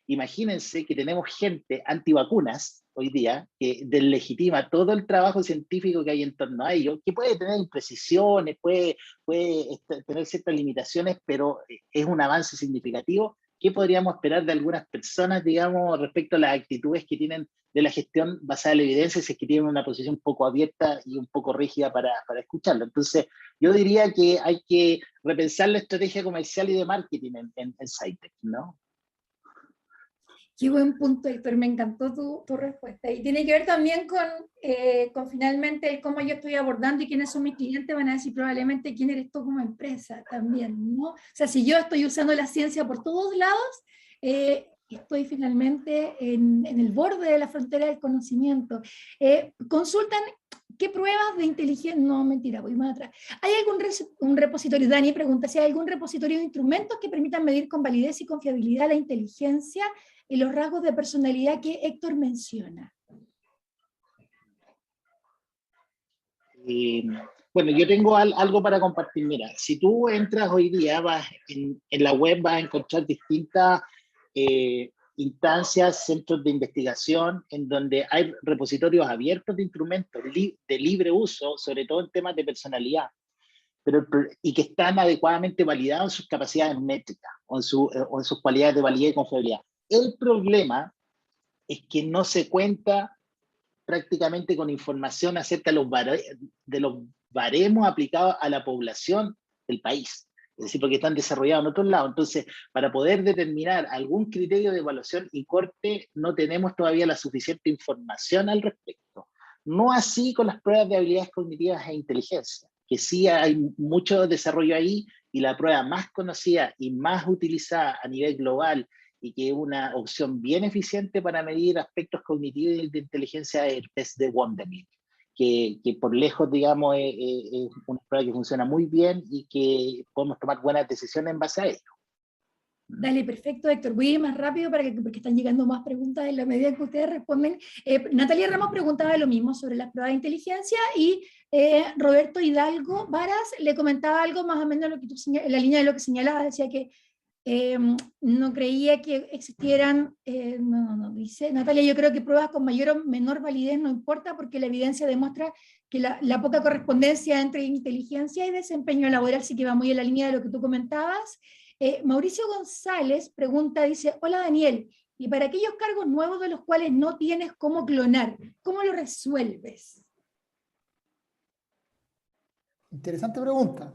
Imagínense que tenemos gente antivacunas hoy día que deslegitima todo el trabajo científico que hay en torno a ello, que puede tener imprecisiones, puede tener ciertas limitaciones, pero es un avance significativo. ¿Qué podríamos esperar de algunas personas, digamos, respecto a las actitudes que tienen de la gestión basada en la evidencia, si es que tienen una posición un poco abierta y un poco rígida para escucharlo? Entonces, yo diría que hay que repensar la estrategia comercial y de marketing en Cytec, ¿no? Qué buen punto, Héctor, me encantó tu respuesta. Y tiene que ver también con finalmente el cómo yo estoy abordando y quiénes son mis clientes, van a decir probablemente quién eres tú como empresa también, ¿no? O sea, si yo estoy usando la ciencia por todos lados, estoy finalmente en el borde de la frontera del conocimiento. Consultan qué pruebas de inteligencia, no, mentira, voy más atrás. ¿Hay algún repositorio? Dani pregunta si hay algún repositorio de instrumentos que permitan medir con validez y confiabilidad la inteligencia y los rasgos de personalidad que Héctor menciona. Bueno, yo tengo algo para compartir. Mira, si tú entras hoy día, vas en la web, vas a encontrar distintas instancias, centros de investigación, en donde hay repositorios abiertos de instrumentos de libre uso, sobre todo en temas de personalidad, y que están adecuadamente validados en sus capacidades métricas o en sus cualidades de validez y confiabilidad. El problema es que no se cuenta prácticamente con información acerca de los baremos aplicados a la población del país. Es decir, porque están desarrollados en otros lados. Entonces, para poder determinar algún criterio de evaluación y corte, no tenemos todavía la suficiente información al respecto. No así con las pruebas de habilidades cognitivas e inteligencia, que sí hay mucho desarrollo ahí, y la prueba más conocida y más utilizada a nivel global, y que es una opción bien eficiente para medir aspectos cognitivos y de inteligencia, es el test de Wonderlic, que por lejos, digamos, es una prueba que funciona muy bien y que podemos tomar buenas decisiones en base a ello. Dale, perfecto, Héctor. Voy a ir más rápido porque están llegando más preguntas en la medida que ustedes responden. Natalia Ramos preguntaba lo mismo sobre las pruebas de inteligencia, y Roberto Hidalgo Varas le comentaba algo más o menos lo que en la línea de lo que señalaba. Decía que no creía que existieran, dice Natalia, yo creo que pruebas con mayor o menor validez no importa, porque la evidencia demuestra que la poca correspondencia entre inteligencia y desempeño laboral sí que va muy en la línea de lo que tú comentabas. Mauricio González pregunta, dice, hola Daniel, y para aquellos cargos nuevos de los cuales no tienes cómo clonar, ¿cómo lo resuelves? Interesante pregunta.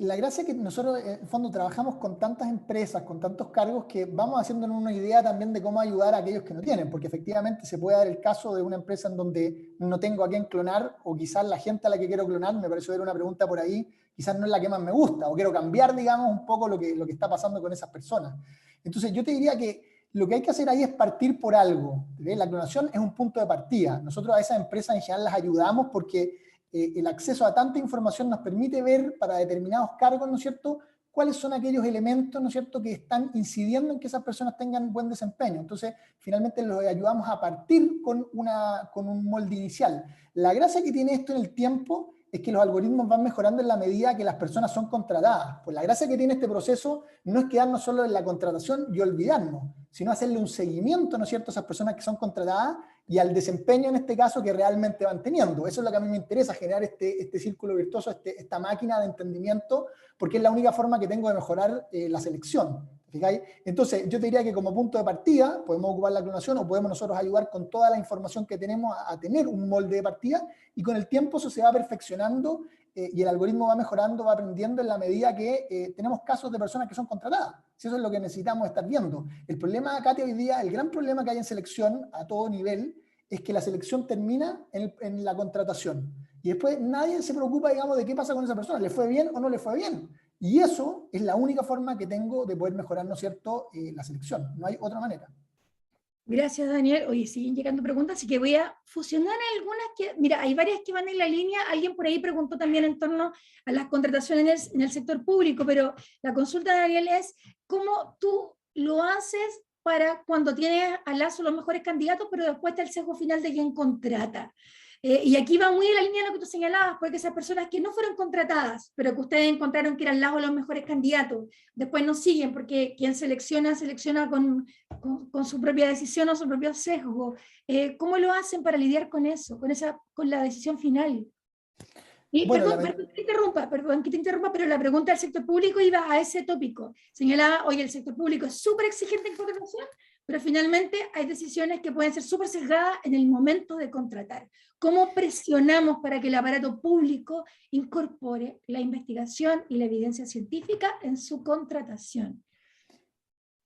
La gracia es que nosotros, en el fondo, trabajamos con tantas empresas, con tantos cargos, que vamos haciéndonos una idea también de cómo ayudar a aquellos que no tienen, porque efectivamente se puede dar el caso de una empresa en donde no tengo a quién clonar, o quizás la gente a la que quiero clonar, me pareció ver una pregunta por ahí, quizás no es la que más me gusta, o quiero cambiar, digamos, un poco lo que está pasando con esas personas. Entonces yo te diría que lo que hay que hacer ahí es partir por algo. ¿Ves? La clonación es un punto de partida. Nosotros a esas empresas en general las ayudamos porque el acceso a tanta información nos permite ver para determinados cargos, ¿no es cierto?, cuáles son aquellos elementos, ¿no es cierto?, que están incidiendo en que esas personas tengan buen desempeño. Entonces, finalmente los ayudamos a partir con un molde inicial. La gracia que tiene esto en el tiempo es que los algoritmos van mejorando en la medida que las personas son contratadas. Pues la gracia que tiene este proceso no es quedarnos solo en la contratación y olvidarnos, sino hacerle un seguimiento, ¿no es cierto?, a esas personas que son contratadas y al desempeño, en este caso, que realmente van teniendo. Eso es lo que a mí me interesa, generar este círculo virtuoso, esta máquina de entendimiento, porque es la única forma que tengo de mejorar la selección. ¿Fijáis? Entonces, yo te diría que como punto de partida podemos ocupar la clonación, o podemos nosotros ayudar con toda la información que tenemos a tener un molde de partida, y con el tiempo eso se va perfeccionando y el algoritmo va mejorando, va aprendiendo en la medida que tenemos casos de personas que son contratadas. Si eso es lo que necesitamos estar viendo. El problema, Katia, hoy día, el gran problema que hay en selección a todo nivel es que la selección termina en la contratación. Y después nadie se preocupa, digamos, de qué pasa con esa persona, ¿le fue bien o no le fue bien? Y eso es la única forma que tengo de poder mejorar, ¿no es cierto?, la selección. No hay otra manera. Gracias, Daniel. Oye, siguen llegando preguntas, así que voy a fusionar algunas que, mira, hay varias que van en la línea. Alguien por ahí preguntó también en torno a las contrataciones en el sector público, pero la consulta de Daniel es, ¿cómo tú lo haces para cuando tienes al lazo los mejores candidatos, pero después está el sesgo final de quien contrata? Y aquí va muy en la línea de lo que tú señalabas, porque esas personas que no fueron contratadas, pero que ustedes encontraron que eran los mejores candidatos, después no siguen, porque quien selecciona con su propia decisión o su propio sesgo. ¿Cómo lo hacen para lidiar con eso, con la decisión final? Y Bueno, perdón que te interrumpa, pero la pregunta del sector público iba a ese tópico. Señalaba, oye, el sector público es súper exigente en contratación, pero finalmente hay decisiones que pueden ser súper sesgadas en el momento de contratar. ¿Cómo presionamos para que el aparato público incorpore la investigación y la evidencia científica en su contratación?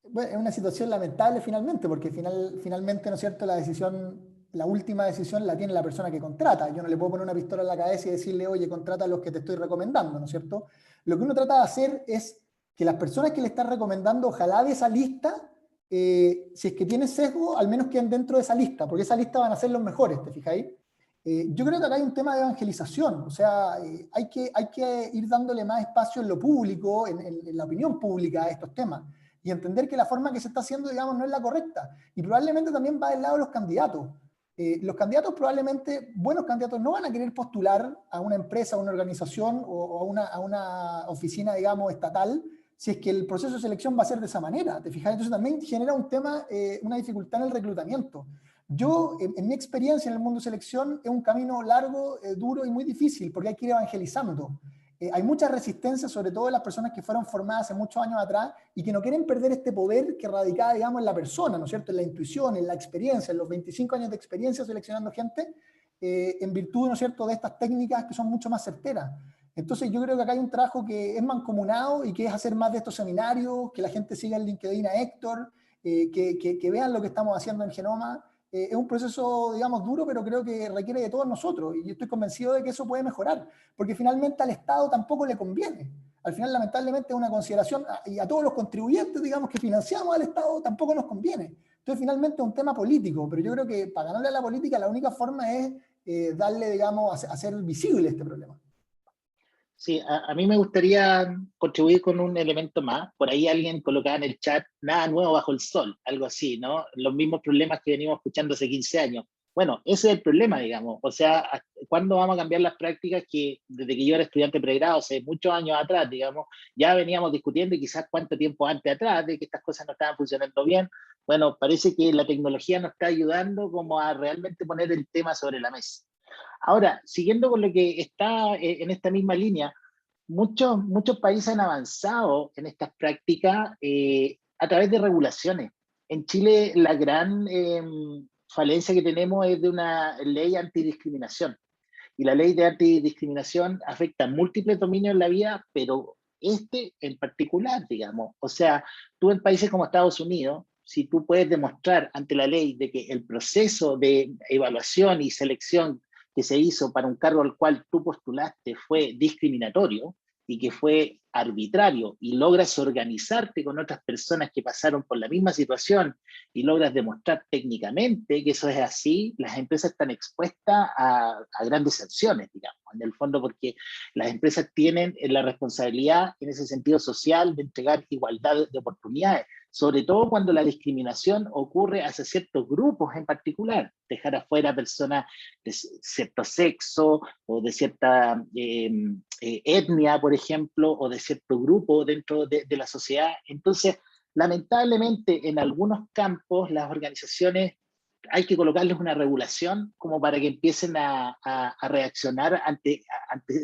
Bueno, es una situación lamentable finalmente, porque finalmente, ¿no es cierto?, la última decisión la tiene la persona que contrata. Yo no le puedo poner una pistola en la cabeza y decirle, oye, contrata a los que te estoy recomendando, ¿no es cierto? Lo que uno trata de hacer es que las personas que le están recomendando, ojalá de esa lista, si es que tiene sesgo, al menos queden dentro de esa lista, porque esa lista van a ser los mejores, ¿te fijáis? Yo creo que acá hay un tema de evangelización, o sea, hay que ir dándole más espacio en lo público, en la opinión pública a estos temas, y entender que la forma que se está haciendo, digamos, no es la correcta, y probablemente también va del lado de los candidatos. Los candidatos probablemente, buenos candidatos, no van a querer postular a una empresa, a una organización o a una oficina, digamos, estatal, si es que el proceso de selección va a ser de esa manera, ¿te fijas? Entonces también genera un tema, una dificultad en el reclutamiento. Yo, en mi experiencia en el mundo de selección, es un camino largo, duro y muy difícil, porque hay que ir evangelizando. Hay mucha resistencia, sobre todo de las personas que fueron formadas hace muchos años atrás y que no quieren perder este poder que radicaba, digamos, en la persona, ¿no es cierto?, en la intuición, en la experiencia, en los 25 años de experiencia seleccionando gente, en virtud, ¿no es cierto?, de estas técnicas que son mucho más certeras. Entonces yo creo que acá hay un trabajo que es mancomunado y que es hacer más de estos seminarios, que la gente siga en LinkedIn a Héctor, que vean lo que estamos haciendo en Genoma. Es un proceso, digamos, duro, pero creo que requiere de todos nosotros, y yo estoy convencido de que eso puede mejorar, porque finalmente al Estado tampoco le conviene. Al final, lamentablemente, es una consideración, y a todos los contribuyentes, digamos, que financiamos al Estado, tampoco nos conviene. Entonces, finalmente es un tema político, pero yo creo que para ganarle a la política, la única forma es darle, digamos, hacer visible este problema. Sí, a mí me gustaría contribuir con un elemento más. Por ahí alguien colocaba en el chat, nada nuevo bajo el sol, algo así, ¿no? Los mismos problemas que venimos escuchando hace 15 años. Bueno, ese es el problema, digamos. O sea, ¿cuándo vamos a cambiar las prácticas que desde que yo era estudiante de pregrado, hace muchos años atrás, digamos, ya veníamos discutiendo, y quizás cuánto tiempo antes atrás, de que estas cosas no estaban funcionando bien? Bueno, parece que la tecnología nos está ayudando como a realmente poner el tema sobre la mesa. Ahora, siguiendo con lo que está en esta misma línea, muchos países han avanzado en estas prácticas a través de regulaciones. En Chile, la gran falencia que tenemos es de una ley antidiscriminación. Y la ley de antidiscriminación afecta múltiples dominios en la vida, pero este en particular, digamos. O sea, tú en países como Estados Unidos, si tú puedes demostrar ante la ley de que el proceso de evaluación y selección que se hizo para un cargo al cual tú postulaste fue discriminatorio y que fue arbitrario, y logras organizarte con otras personas que pasaron por la misma situación y logras demostrar técnicamente que eso es así, las empresas están expuestas a grandes sanciones, digamos, en el fondo, porque las empresas tienen la responsabilidad en ese sentido social de entregar igualdad de oportunidades, sobre todo cuando la discriminación ocurre hacia ciertos grupos en particular, dejar afuera a personas de cierto sexo o de cierta etnia, por ejemplo, o de cierto grupo dentro de la sociedad. Entonces, lamentablemente, en algunos campos, las organizaciones hay que colocarles una regulación como para que empiecen a reaccionar ante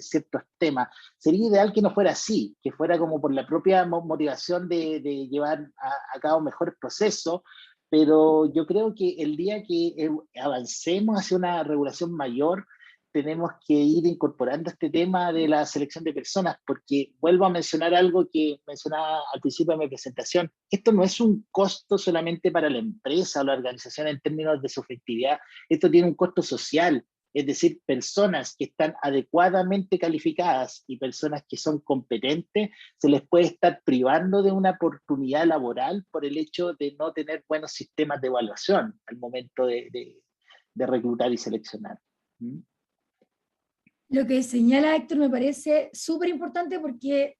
ciertos temas. Sería ideal que no fuera así, que fuera como por la propia motivación de llevar a cabo mejores procesos, pero yo creo que el día que avancemos hacia una regulación mayor, tenemos que ir incorporando este tema de la selección de personas, porque vuelvo a mencionar algo que mencionaba al principio de mi presentación. Esto no es un costo solamente para la empresa o la organización en términos de su efectividad, esto tiene un costo social. Es decir, personas que están adecuadamente calificadas y personas que son competentes, se les puede estar privando de una oportunidad laboral por el hecho de no tener buenos sistemas de evaluación al momento de reclutar y seleccionar. ¿Mm? Lo que señala Héctor me parece súper importante porque,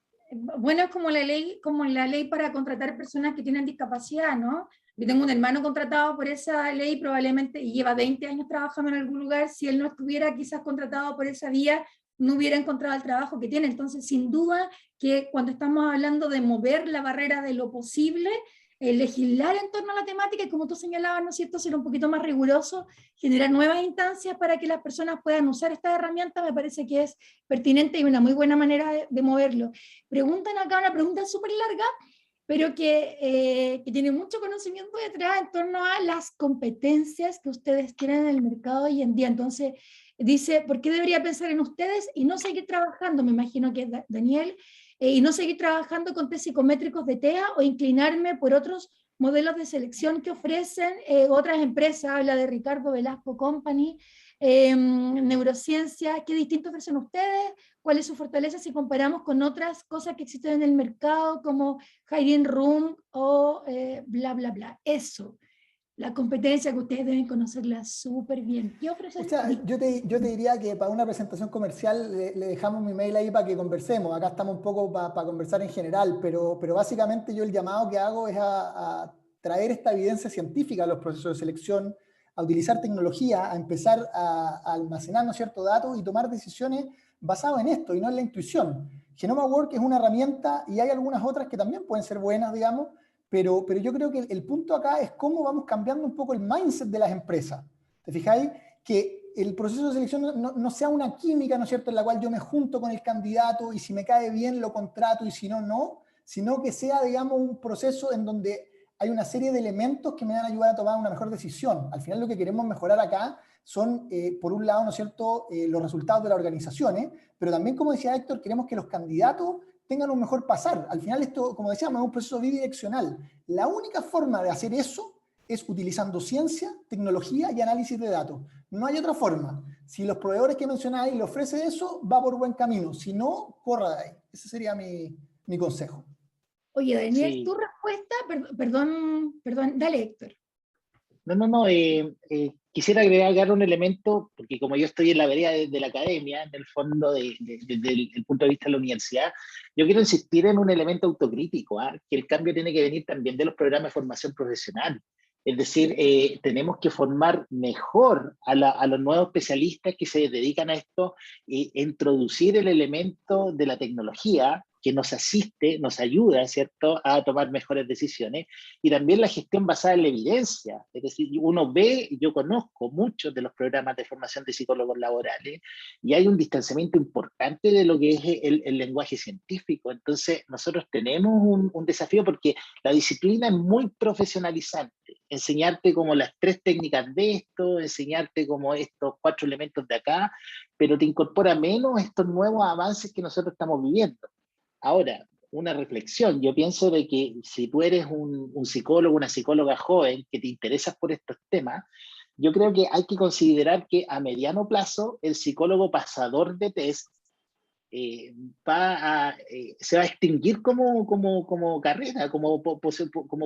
bueno, es como la ley para contratar personas que tienen discapacidad, ¿no? Yo tengo un hermano contratado por esa ley probablemente y lleva 20 años trabajando en algún lugar. Si él no estuviera quizás contratado por esa vía, no hubiera encontrado el trabajo que tiene. Entonces, sin duda que cuando estamos hablando de mover la barrera de lo posible, legislar en torno a la temática y como tú señalabas, ¿no es cierto?, ser un poquito más riguroso, generar nuevas instancias para que las personas puedan usar esta herramienta, me parece que es pertinente y una muy buena manera de moverlo. Preguntan acá una pregunta súper larga, pero que tiene mucho conocimiento detrás en torno a las competencias que ustedes tienen en el mercado hoy en día. Entonces, dice, ¿por qué debería pensar en ustedes y no seguir trabajando? Me imagino que es Daniel, y no seguir trabajando con test psicométricos de TEA o inclinarme por otros modelos de selección que ofrecen otras empresas. Habla de Ricardo Velasco Company, neurociencia. ¿Qué distinto ofrecen ustedes? ¿Cuál es su fortaleza si comparamos con otras cosas que existen en el mercado como Hiring Room o bla, bla, bla? Eso, la competencia que ustedes deben conocerla súper bien. ¿Qué ofrecen? O sea, yo te diría que para una presentación comercial le dejamos mi mail ahí para que conversemos. Acá estamos un poco para conversar en general, pero básicamente yo el llamado que hago es a traer esta evidencia científica a los procesos de selección, a utilizar tecnología, a empezar a almacenar, ¿no es cierto?, datos y tomar decisiones basadas en esto y no en la intuición. Genoma Work es una herramienta y hay algunas otras que también pueden ser buenas, digamos, pero yo creo que el punto acá es cómo vamos cambiando un poco el mindset de las empresas. ¿Te fijáis? Que el proceso de selección no sea una química, ¿no es cierto?, en la cual yo me junto con el candidato y si me cae bien lo contrato y si no, no, sino que sea, digamos, un proceso en donde hay una serie de elementos que me van a ayudar a tomar una mejor decisión. Al final lo que queremos mejorar acá son, por un lado, ¿no es cierto?, los resultados de las organizaciones, pero también, como decía Héctor, queremos que los candidatos tengan un mejor pasar. Al final esto, como decíamos, es un proceso bidireccional. La única forma de hacer eso es utilizando ciencia, tecnología y análisis de datos. No hay otra forma. Si los proveedores que mencionáis le ofrecen eso, va por buen camino. Si no, corra de ahí. Ese sería mi consejo. Oye, Daniel, Sí. tu respuesta, perdón, dale, Héctor. No. Quisiera agregar un elemento, porque como yo estoy en la vereda de la academia, en el fondo, desde el punto de vista de la universidad, yo quiero insistir en un elemento autocrítico, que el cambio tiene que venir también de los programas de formación profesional. Es decir, tenemos que formar mejor a los nuevos especialistas que se dedican a esto e introducir el elemento de la tecnología que nos asiste, nos ayuda, ¿cierto?, a tomar mejores decisiones, y también la gestión basada en la evidencia. Es decir, uno ve, yo conozco muchos de los programas de formación de psicólogos laborales, y hay un distanciamiento importante de lo que es el lenguaje científico. Entonces, nosotros tenemos un desafío porque la disciplina es muy profesionalizante. Enseñarte como las 3 técnicas de esto, enseñarte como estos 4 elementos de acá, pero te incorpora menos estos nuevos avances que nosotros estamos viviendo. Ahora, una reflexión, yo pienso de que si tú eres un psicólogo, una psicóloga joven que te interesas por estos temas, yo creo que hay que considerar que a mediano plazo el psicólogo pasador de test se va a extinguir como carrera, como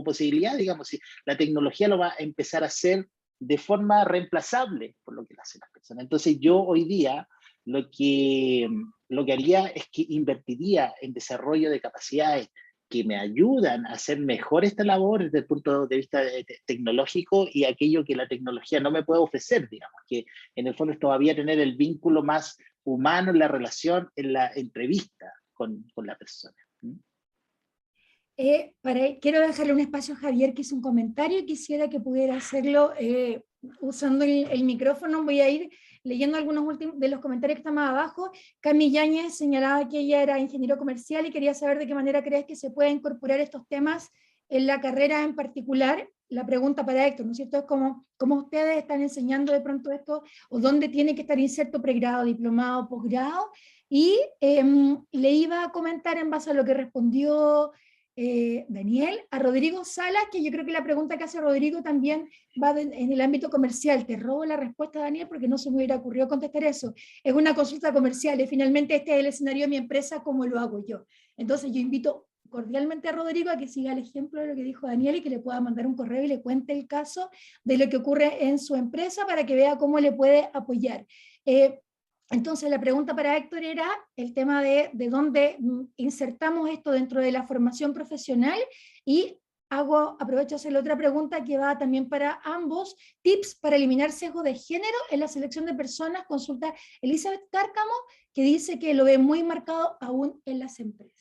posibilidad, digamos. Si la tecnología lo va a empezar a hacer de forma reemplazable por lo que hacen las personas. Entonces yo hoy día lo que haría es que invertiría en desarrollo de capacidades que me ayudan a hacer mejor esta labor desde el punto de vista tecnológico y aquello que la tecnología no me puede ofrecer, digamos, que en el fondo es todavía tener el vínculo más humano en la relación, en la entrevista con la persona. Quiero dejarle un espacio a Javier, que hizo un comentario y quisiera que pudiera hacerlo usando el micrófono. Voy a ir leyendo algunos de los comentarios que están más abajo. Cami Yáñez señalaba que ella era ingeniero comercial y quería saber de qué manera crees que se puede incorporar estos temas en la carrera en particular, la pregunta para Héctor, ¿no es cierto? Es cómo ustedes están enseñando de pronto esto, o dónde tiene que estar inserto pregrado, diplomado, posgrado, y le iba a comentar en base a lo que respondió Daniel, a Rodrigo Salas, que yo creo que la pregunta que hace Rodrigo también va en el ámbito comercial. Te robo la respuesta, Daniel, porque no se me hubiera ocurrido contestar eso. Es una consulta comercial, y finalmente este es el escenario de mi empresa, como lo hago yo. Entonces yo invito cordialmente a Rodrigo a que siga el ejemplo de lo que dijo Daniel y que le pueda mandar un correo y le cuente el caso de lo que ocurre en su empresa para que vea cómo le puede apoyar. Entonces la pregunta para Héctor era el tema de dónde insertamos esto dentro de la formación profesional, y aprovecho a hacerle otra pregunta que va también para ambos: tips para eliminar sesgo de género en la selección de personas. Consulta Elizabeth Cárcamo, que dice que lo ve muy marcado aún en las empresas.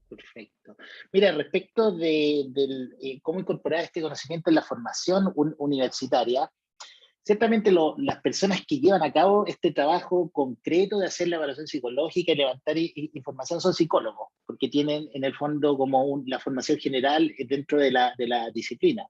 Perfecto. Mira, respecto de cómo incorporar este conocimiento en la formación universitaria, ciertamente las personas que llevan a cabo este trabajo concreto de hacer la evaluación psicológica y levantar información son psicólogos, porque tienen en el fondo como la formación general dentro de la disciplina.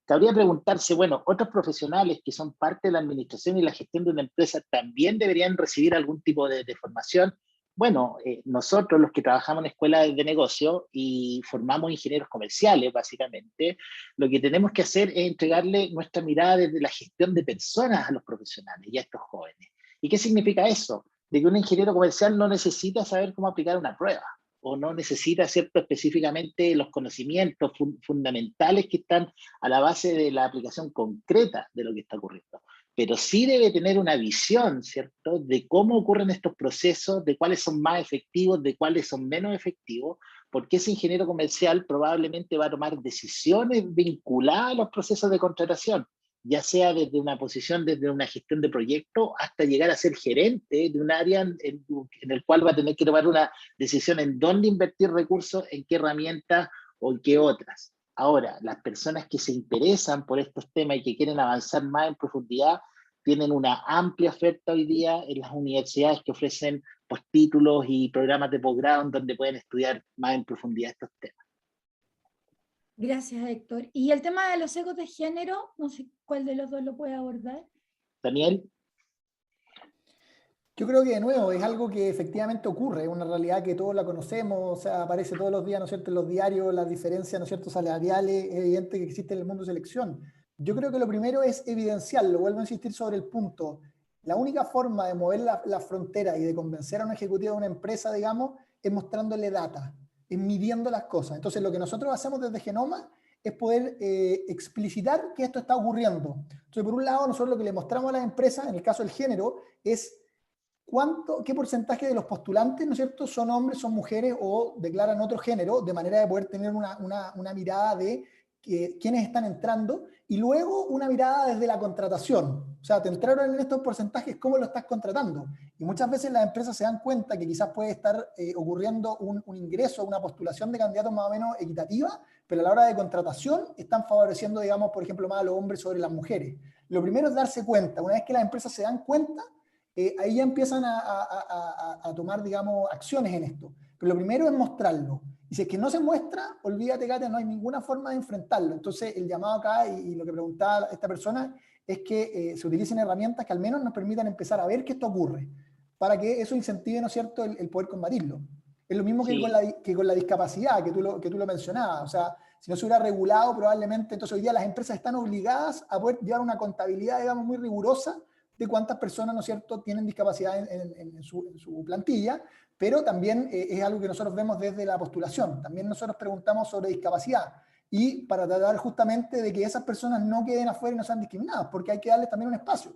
Cabría preguntarse, bueno, ¿otros profesionales que son parte de la administración y la gestión de una empresa también deberían recibir algún tipo de formación? Bueno, nosotros los que trabajamos en escuelas de negocio y formamos ingenieros comerciales, básicamente, lo que tenemos que hacer es entregarle nuestra mirada desde la gestión de personas a los profesionales y a estos jóvenes. ¿Y qué significa eso? De que un ingeniero comercial no necesita saber cómo aplicar una prueba, o no necesita, ¿cierto?, específicamente los conocimientos fundamentales que están a la base de la aplicación concreta de lo que está ocurriendo. Pero sí debe tener una visión, ¿cierto?, de cómo ocurren estos procesos, de cuáles son más efectivos, de cuáles son menos efectivos, porque ese ingeniero comercial probablemente va a tomar decisiones vinculadas a los procesos de contratación, ya sea desde una posición, desde una gestión de proyecto, hasta llegar a ser gerente de un área en el cual va a tener que tomar una decisión en dónde invertir recursos, en qué herramientas o en qué otras. Ahora, las personas que se interesan por estos temas y que quieren avanzar más en profundidad, tienen una amplia oferta hoy día en las universidades que ofrecen postítulos y programas de posgrado en donde pueden estudiar más en profundidad estos temas. Gracias, Héctor. Y el tema de los sesgos de género, no sé cuál de los dos lo puede abordar. Daniel. Yo creo que, de nuevo, es algo que efectivamente ocurre, es una realidad que todos la conocemos, o sea, aparece todos los días, ¿no es cierto?, en los diarios, las diferencias, ¿no es cierto?, salariales, es evidente que existe en el mundo de selección. Yo creo que lo primero es evidenciarlo, vuelvo a insistir sobre el punto. La única forma de mover la frontera y de convencer a un ejecutivo de una empresa, digamos, es mostrándole data, es midiendo las cosas. Entonces, lo que nosotros hacemos desde Genoma es poder explicitar que esto está ocurriendo. Entonces, por un lado, nosotros lo que le mostramos a las empresas, en el caso del género, es qué porcentaje de los postulantes, ¿no es cierto?, son hombres, son mujeres o declaran otro género, de manera de poder tener una mirada de quiénes están entrando, y luego una mirada desde la contratación. O sea, te entraron en estos porcentajes, ¿cómo lo estás contratando? Y muchas veces las empresas se dan cuenta que quizás puede estar ocurriendo un ingreso, una postulación de candidatos más o menos equitativa, pero a la hora de contratación están favoreciendo, digamos, por ejemplo, más a los hombres sobre las mujeres. Lo primero es darse cuenta. Una vez que las empresas se dan cuenta, ahí ya empiezan a tomar, digamos, acciones en esto. Pero lo primero es mostrarlo. Y si es que no se muestra, olvídate, Katia, no hay ninguna forma de enfrentarlo. Entonces, el llamado acá, y lo que preguntaba esta persona, es que se utilicen herramientas que al menos nos permitan empezar a ver que esto ocurre, para que eso incentive, ¿no es cierto?, el poder combatirlo. Es lo mismo Sí. que con la discapacidad, que tú lo mencionabas. O sea, si no se hubiera regulado, probablemente, entonces hoy día las empresas están obligadas a poder llevar una contabilidad, digamos, muy rigurosa de cuántas personas, ¿no es cierto?, tienen discapacidad en su plantilla, pero también es algo que nosotros vemos desde la postulación. También nosotros preguntamos sobre discapacidad, y para tratar justamente de que esas personas no queden afuera y no sean discriminadas, porque hay que darles también un espacio.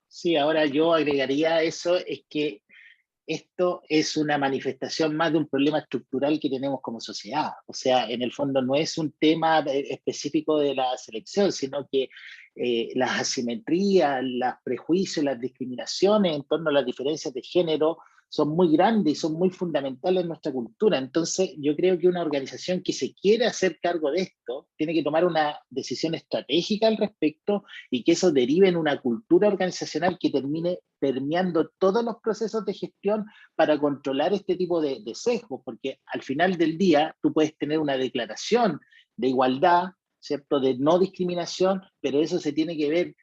Sí, ahora yo agregaría a eso, es que esto es una manifestación más de un problema estructural que tenemos como sociedad. O sea, en el fondo no es un tema específico de la selección, sino que las asimetrías, los prejuicios, las discriminaciones en torno a las diferencias de género son muy grandes y son muy fundamentales en nuestra cultura. Entonces, yo creo que una organización que se quiere hacer cargo de esto tiene que tomar una decisión estratégica al respecto y que eso derive en una cultura organizacional que termine permeando todos los procesos de gestión para controlar este tipo de sesgos, porque al final del día tú puedes tener una declaración de igualdad, ¿cierto?, de no discriminación, pero eso se tiene que ver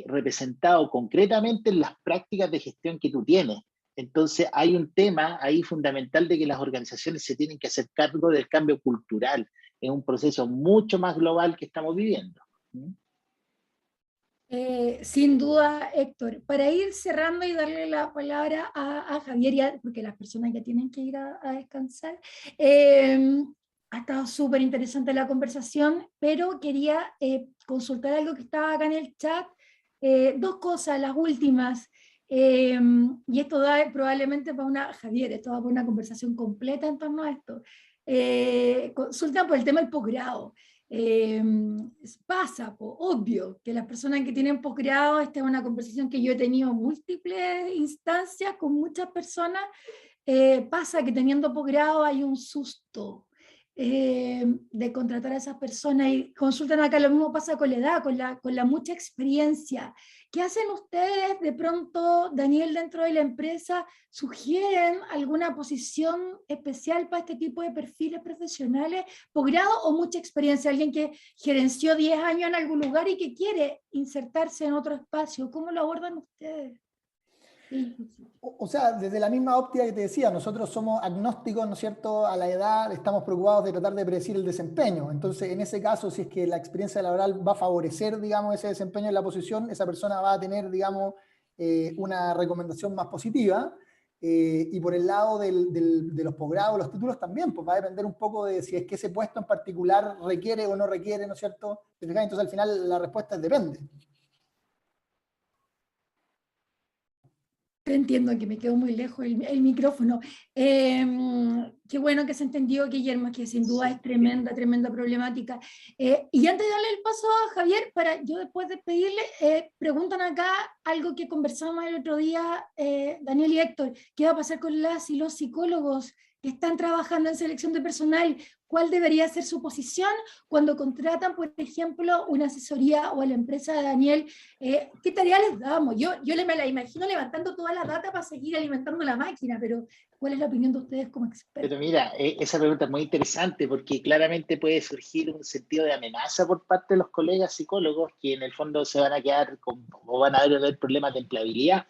representado concretamente en las prácticas de gestión que tú tienes. Entonces hay un tema ahí fundamental de que las organizaciones se tienen que hacer cargo del cambio cultural. Es un proceso mucho más global que estamos viviendo. Sin duda, Héctor. Para ir cerrando y darle la palabra a Javier, porque las personas ya tienen que ir a descansar, ha estado súper interesante la conversación, pero quería consultar algo que estaba acá en el chat. Dos cosas, las últimas. Y esto da probablemente para una, Javier, esto va para una conversación completa en torno a esto. Consultan por el tema del posgrado. Pasa, obvio, que las personas que tienen posgrado, esta es una conversación que yo he tenido en múltiples instancias con muchas personas, pasa que teniendo posgrado hay un susto de contratar a esas personas y consultan acá, lo mismo pasa con la edad, con la mucha experiencia. ¿Qué hacen ustedes de pronto, Daniel, dentro de la empresa? ¿Sugieren alguna posición especial para este tipo de perfiles profesionales? ¿Posgrado o mucha experiencia? Alguien que gerenció 10 años en algún lugar y que quiere insertarse en otro espacio. ¿Cómo lo abordan ustedes? O sea, desde la misma óptica que te decía, nosotros somos agnósticos, ¿no es cierto?, a la edad, estamos preocupados de tratar de predecir el desempeño. Entonces, en ese caso, si es que la experiencia laboral va a favorecer, digamos, ese desempeño en la posición, esa persona va a tener, digamos, una recomendación más positiva. Y por el lado de los posgrados, los títulos también, pues va a depender un poco de si es que ese puesto en particular requiere o no requiere, ¿no es cierto? Entonces, al final, la respuesta es depende. Entiendo que me quedó muy lejos el micrófono. Qué bueno que se entendió, Guillermo, que sin duda es tremenda, tremenda problemática. Y antes de darle el paso a Javier, para yo después de pedirle, preguntan acá algo que conversamos el otro día, Daniel y Héctor, ¿qué va a pasar con las y los psicólogos que están trabajando en selección de personal? ¿Cuál debería ser su posición cuando contratan, por ejemplo, una asesoría o a la empresa de Daniel? ¿Qué tarea les damos? Yo me la imagino levantando toda la data para seguir alimentando la máquina, pero ¿cuál es la opinión de ustedes como expertos? Pero mira, esa pregunta es muy interesante porque claramente puede surgir un sentido de amenaza por parte de los colegas psicólogos que en el fondo se van a quedar o van a haber problemas de empleabilidad.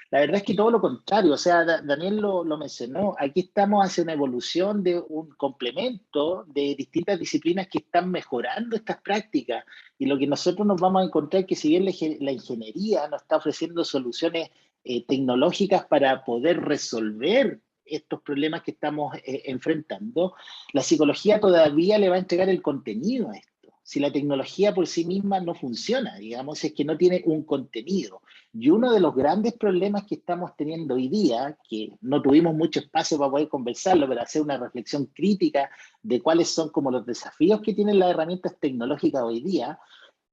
La verdad es que todo lo contrario, o sea, Daniel lo mencionó, aquí estamos hacia una evolución de un complemento de distintas disciplinas que están mejorando estas prácticas y lo que nosotros nos vamos a encontrar es que si bien la ingeniería nos está ofreciendo soluciones tecnológicas para poder resolver estos problemas que estamos enfrentando, la psicología todavía le va a entregar el contenido a esto. Si la tecnología por sí misma no funciona, digamos, es que no tiene un contenido. Y uno de los grandes problemas que estamos teniendo hoy día, que no tuvimos mucho espacio para poder conversarlo, pero hacer una reflexión crítica de cuáles son como los desafíos que tienen las herramientas tecnológicas hoy día,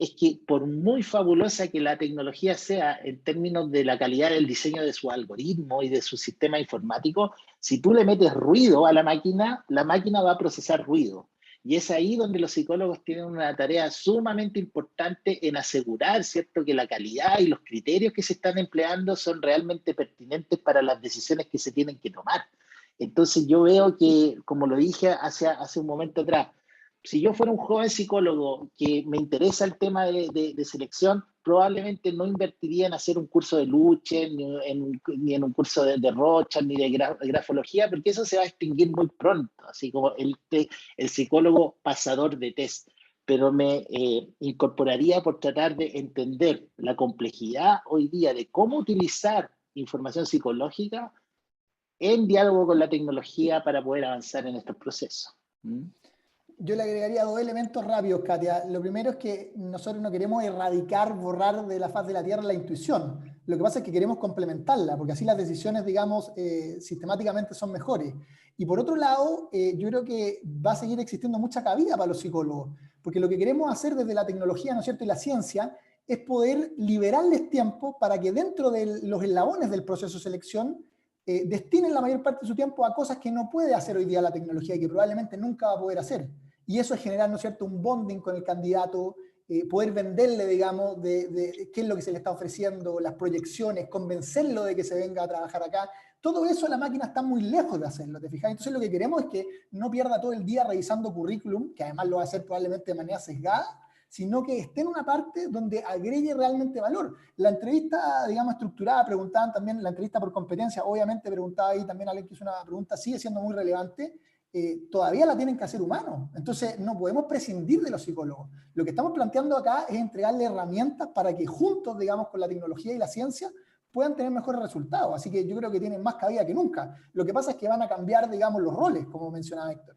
es que por muy fabulosa que la tecnología sea en términos de la calidad del diseño de su algoritmo y de su sistema informático, si tú le metes ruido a la máquina va a procesar ruido. Y es ahí donde los psicólogos tienen una tarea sumamente importante en asegurar, ¿cierto?, que la calidad y los criterios que se están empleando son realmente pertinentes para las decisiones que se tienen que tomar. Entonces yo veo que, como lo dije hace un momento atrás, si yo fuera un joven psicólogo que me interesa el tema de selección, probablemente no invertiría en hacer un curso de Luche, ni en un curso de Rocha, ni de grafología, porque eso se va a extinguir muy pronto, así como el psicólogo pasador de test. Pero me incorporaría por tratar de entender la complejidad hoy día de cómo utilizar información psicológica en diálogo con la tecnología para poder avanzar en estos procesos. Yo le agregaría dos elementos rápidos, Katia. Lo primero es que nosotros no queremos erradicar, borrar de la faz de la tierra la intuición. Lo que pasa es que queremos complementarla, porque así las decisiones, digamos, sistemáticamente son mejores. Y por otro lado, yo creo que va a seguir existiendo mucha cabida para los psicólogos, porque lo que queremos hacer desde la tecnología, ¿no es cierto?, y la ciencia, es poder liberarles tiempo para que dentro de los eslabones del proceso de selección destinen la mayor parte de su tiempo a cosas que no puede hacer hoy día la tecnología y que probablemente nunca va a poder hacer. Y eso es generar, ¿no es cierto?, un bonding con el candidato, poder venderle, digamos, de qué es lo que se le está ofreciendo, las proyecciones, convencerlo de que se venga a trabajar acá. Todo eso la máquina está muy lejos de hacerlo, ¿te fijas? Entonces lo que queremos es que no pierda todo el día revisando currículum, que además lo va a hacer probablemente de manera sesgada, sino que esté en una parte donde agregue realmente valor. La entrevista, digamos, estructurada, preguntaban también, la entrevista por competencia, obviamente preguntaba ahí también alguien que hizo una pregunta, sigue siendo muy relevante, todavía la tienen que hacer humanos. Entonces no podemos prescindir de los psicólogos. Lo que estamos planteando acá es entregarle herramientas para que juntos, digamos, con la tecnología y la ciencia, puedan tener mejores resultados. Así que yo creo que tienen más cabida que nunca. Lo que pasa es que van a cambiar, digamos, los roles, como mencionaba Héctor.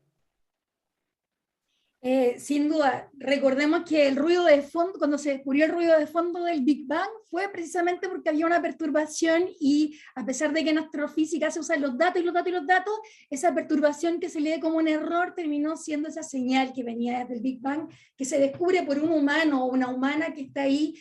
Sin duda, recordemos que el ruido de fondo, cuando se descubrió el ruido de fondo del Big Bang, fue precisamente porque había una perturbación y a pesar de que en astrofísica se usan los datos y los datos y los datos, esa perturbación que se lee como un error terminó siendo esa señal que venía desde el Big Bang, que se descubre por un humano o una humana que está ahí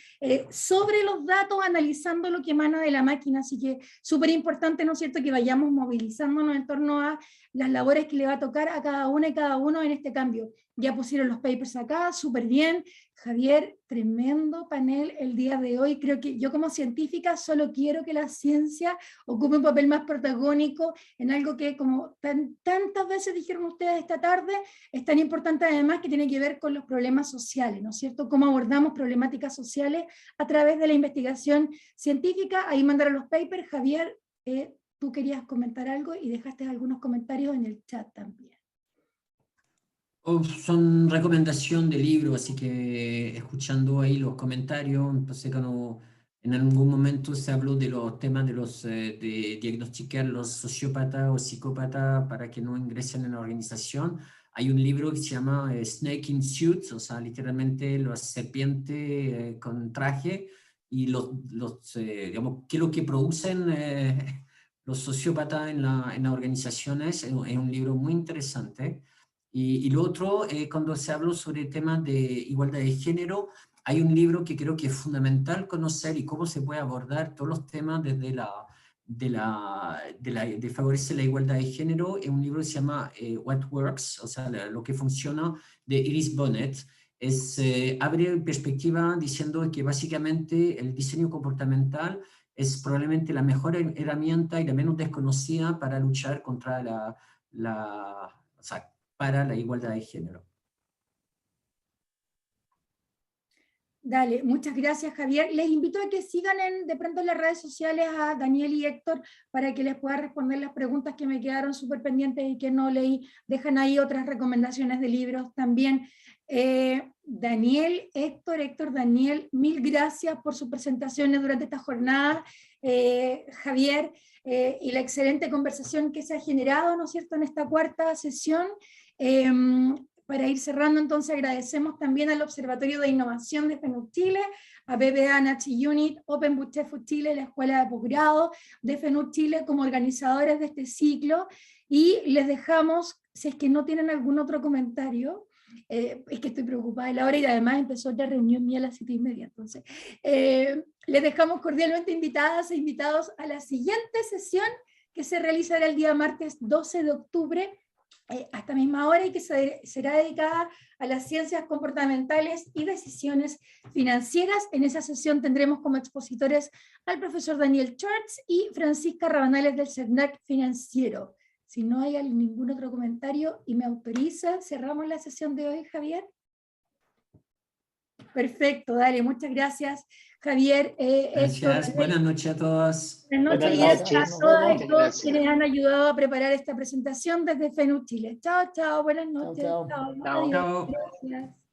sobre los datos analizando lo que emana de la máquina. Así que súper importante, ¿no es cierto?, que vayamos movilizándonos en torno a las labores que le va a tocar a cada una y cada uno en este cambio. Ya pusieron los papers acá, súper bien. Javier, tremendo panel el día de hoy. Creo que yo como científica solo quiero que la ciencia ocupe un papel más protagónico en algo que, como tantas veces dijeron ustedes esta tarde, es tan importante además, que tiene que ver con los problemas sociales, ¿no es cierto? Cómo abordamos problemáticas sociales a través de la investigación científica. Ahí mandaron los papers. Javier, tú querías comentar algo y dejaste algunos comentarios en el chat también. Son recomendación de libro, así que escuchando ahí los comentarios, entonces cuando en algún momento se habló de los temas de diagnosticar los sociópatas o psicópatas para que no ingresen en la organización, hay un libro que se llama Snake in Suit, o sea, literalmente la serpiente con traje, y digamos, qué es lo que producen los sociópatas en las organizaciones. Es un libro muy interesante. Y lo otro, cuando se habló sobre temas de igualdad de género, hay un libro que creo que es fundamental conocer y cómo se puede abordar todos los temas desde de favorecer la igualdad de género. Es un libro que se llama What Works, o sea, lo que funciona, de Iris Bonet. Abre perspectiva diciendo que básicamente el diseño comportamental es probablemente la mejor herramienta y la menos desconocida para luchar contra o sea, para la igualdad de género. Dale, muchas gracias, Javier. Les invito a que sigan de pronto en las redes sociales a Daniel y Héctor para que les pueda responder las preguntas que me quedaron súper pendientes y que no leí. Dejan ahí otras recomendaciones de libros también. Daniel, Héctor, Daniel, mil gracias por sus presentaciones durante esta jornada. Javier, y la excelente conversación que se ha generado, ¿no es cierto?, en esta cuarta sesión. Para ir cerrando, entonces, agradecemos también al Observatorio de Innovación de FENUC Chile, a BBA Nachi Unit, Open Buchefo Chile, la Escuela de Posgrado de FENUC Chile como organizadores de este ciclo, y les dejamos, si es que no tienen algún otro comentario, es que estoy preocupada de la hora y además empezó la reunión mía a las 7:30, entonces les dejamos cordialmente invitadas e invitados a la siguiente sesión que se realizará el día martes 12 de octubre a esta misma hora y que será dedicada a las ciencias comportamentales y decisiones financieras. En esa sesión tendremos como expositores al profesor Daniel Schwartz y Francisca Rabanales del CERNAC Financiero. Si no hay ningún otro comentario y me autoriza, cerramos la sesión de hoy, Javier. Perfecto, dale, muchas gracias, Javier. Gracias, buenas noches a todos. Buenas noches, Buenas y a noches. todas y todos Gracias. quienes han ayudado a preparar esta presentación desde FENUC Chile. Chao, chao, buenas noches. Chao. Chao, Chao. adiós. Chao. Gracias.